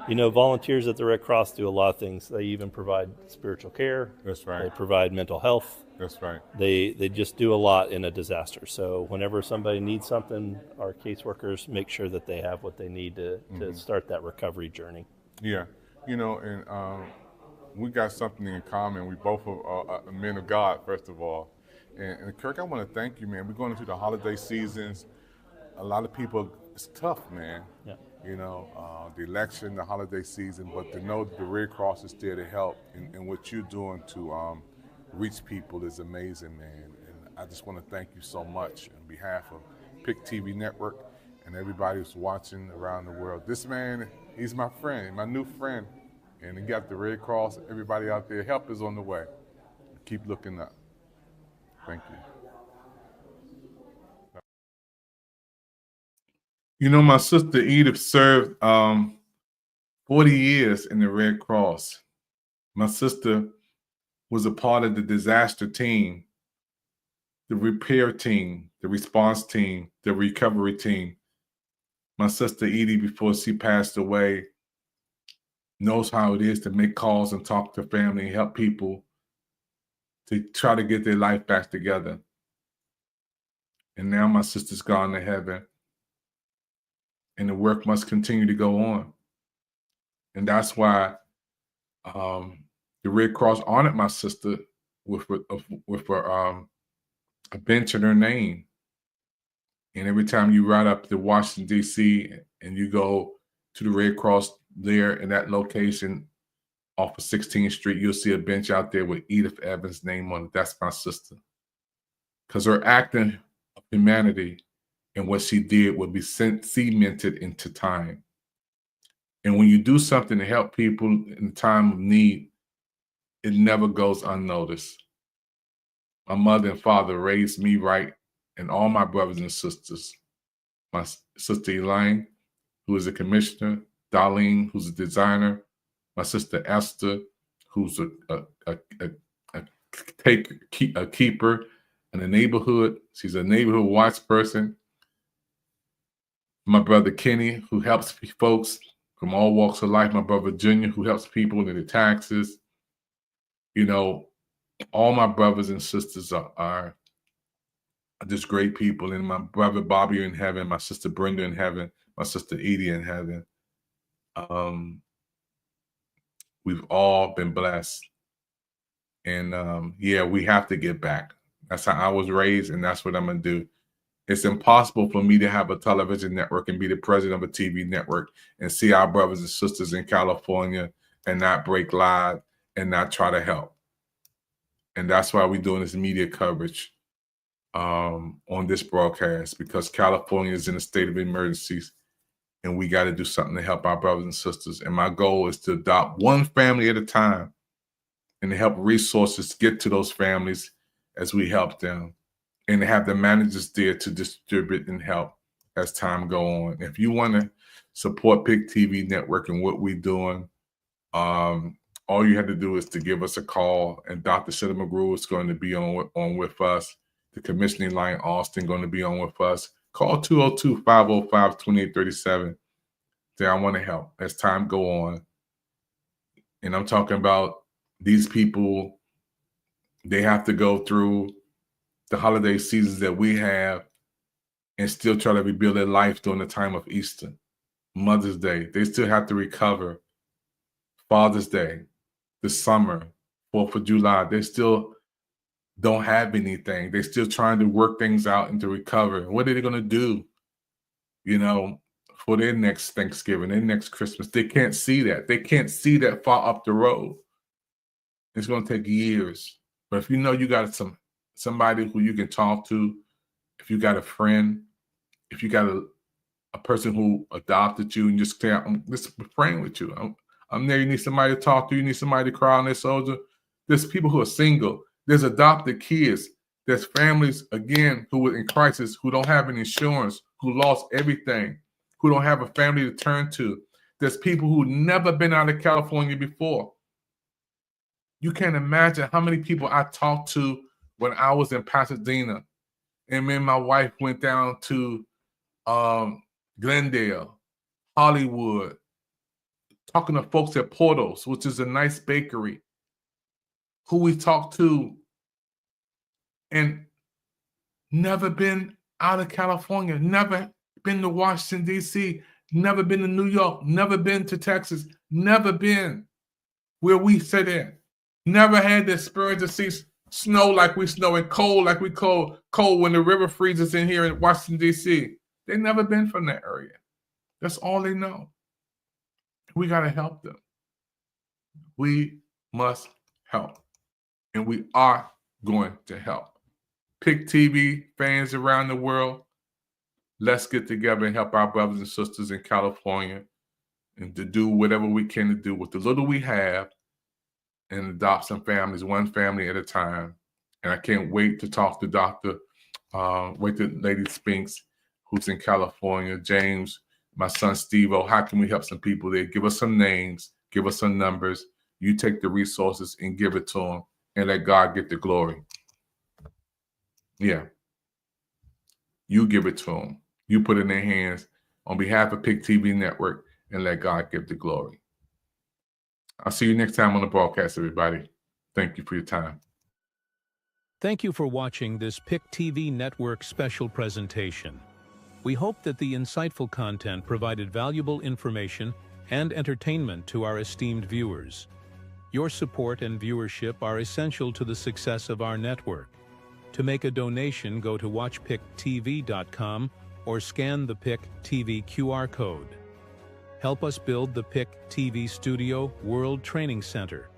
Speaker 2: You know, volunteers at the Red Cross do a lot of things. They even provide spiritual care.
Speaker 1: That's right.
Speaker 2: They provide mental health.
Speaker 1: That's right.
Speaker 2: They just do a lot in a disaster. So whenever somebody needs something, our caseworkers make sure that they have what they need to start that recovery journey.
Speaker 1: Yeah, you know, and we got something in common. We both are men of God, first of all. And Kirk, I want to thank you, man. We're going into the holiday seasons. A lot of people, it's tough, man.
Speaker 2: Yeah.
Speaker 1: You know, the election, the holiday season, but to know that the Red Cross is there to help and what you're doing to reach people is amazing, man. And I just want to thank you so much on behalf of PIC TV Network and everybody who's watching around the world. This man, he's my friend, my new friend. And he got the Red Cross, everybody out there, help is on the way. Keep looking up. Thank you. You know, my sister Edith served 40 years in the Red Cross. My sister was a part of the disaster team, the repair team, the response team, the recovery team. My sister Edie, before she passed away, knows how it is to make calls and talk to family and help people to try to get their life back together. And now my sister's gone to heaven. And the work must continue to go on. And that's why the Red Cross honored my sister with a bench in her name. And every time you ride up to Washington, D.C., and you go to the Red Cross there in that location off of 16th Street, you'll see a bench out there with Edith Evans' name on it. That's my sister. Because her act of humanity and what she did would be cemented into time. And when you do something to help people in time of need, it never goes unnoticed. My mother and father raised me right, and all my brothers and sisters. My sister Elaine, who is a commissioner, Darlene, who's a designer, my sister Esther, who's a keeper in the neighborhood. She's a neighborhood watch person. My brother Kenny, who helps folks from all walks of life. My brother Junior, who helps people in the taxes. You know, all my brothers and sisters are just great people. And my brother Bobby in heaven, my sister Brenda in heaven, my sister Edie in heaven. We've all been blessed. And yeah, we have to get back. That's how I was raised, and that's what I'm going to do. It's impossible for me to have a television network and be the president of a TV network and see our brothers and sisters in California and not break live and not try to help. And that's why we're doing this media coverage on this broadcast, because California is in a state of emergencies
Speaker 7: and we got to do something to help our brothers and sisters. And my goal is to adopt one family at a time and to help resources get to those families as we help them, and to have the managers there to distribute and help as time go on. If you want to support PIC TV Network and what we're doing, all you have to do is to give us a call, and Dr. Shida McGrew is going to be on with us. The commissioning line, Austin, going to be on with us. Call 202-505-2837. Say, I want to help as time go on. And I'm talking about these people, they have to go through the holiday seasons that we have and still try to rebuild their life during the time of Easter, Mother's Day. They still have to recover. Father's Day, the summer, 4th of July. They still don't have anything. They're still trying to work things out and to recover. What are they going to do, for their next Thanksgiving, their next Christmas? They can't see that. They can't see that far up the road. It's going to take years. But if you know you got somebody who you can talk to, if you got a friend, if you got a person who adopted you and just say, I'm just praying with you. I'm there. You need somebody to talk to. You need somebody to cry on their shoulder. There's people who are single. There's adopted kids. There's families, again, who are in crisis, who don't have any insurance, who lost everything, who don't have a family to turn to. There's people who never been out of California before. You can't imagine how many people I talked to when I was in Pasadena, and me and my wife went down to Glendale, Hollywood, talking to folks at Porto's, which is a nice bakery, who we talked to and never been out of California, never been to Washington, D.C., never been to New York, never been to Texas, never been where we sit in, never had the experience to see snow like we snow and cold like we cold when the river freezes in here in Washington, D.C. They've never been from that area. That's all they know. We got to help them. We must help. And we are going to help. PIC TV fans around the world, let's get together and help our brothers and sisters in California and to do whatever we can to do with the little we have and adopt some families, one family at a time. And I can't wait to talk to Lady Spinks, who's in California, James, my son Steve-O. How can we help some people there? Give us some names, give us some numbers. You take the resources and give it to them and let God get the glory. Yeah. You give it to them. You put it in their hands on behalf of PIC TV Network and let God give the glory. I'll see you next time on the broadcast, everybody. Thank you for your time.
Speaker 20: Thank you for watching this PIC TV Network special presentation. We hope that the insightful content provided valuable information and entertainment to our esteemed viewers. Your support and viewership are essential to the success of our network. To make a donation, go to watchpictv.com or scan the PIC TV QR code. Help us build the PIC TV Studio World Training Center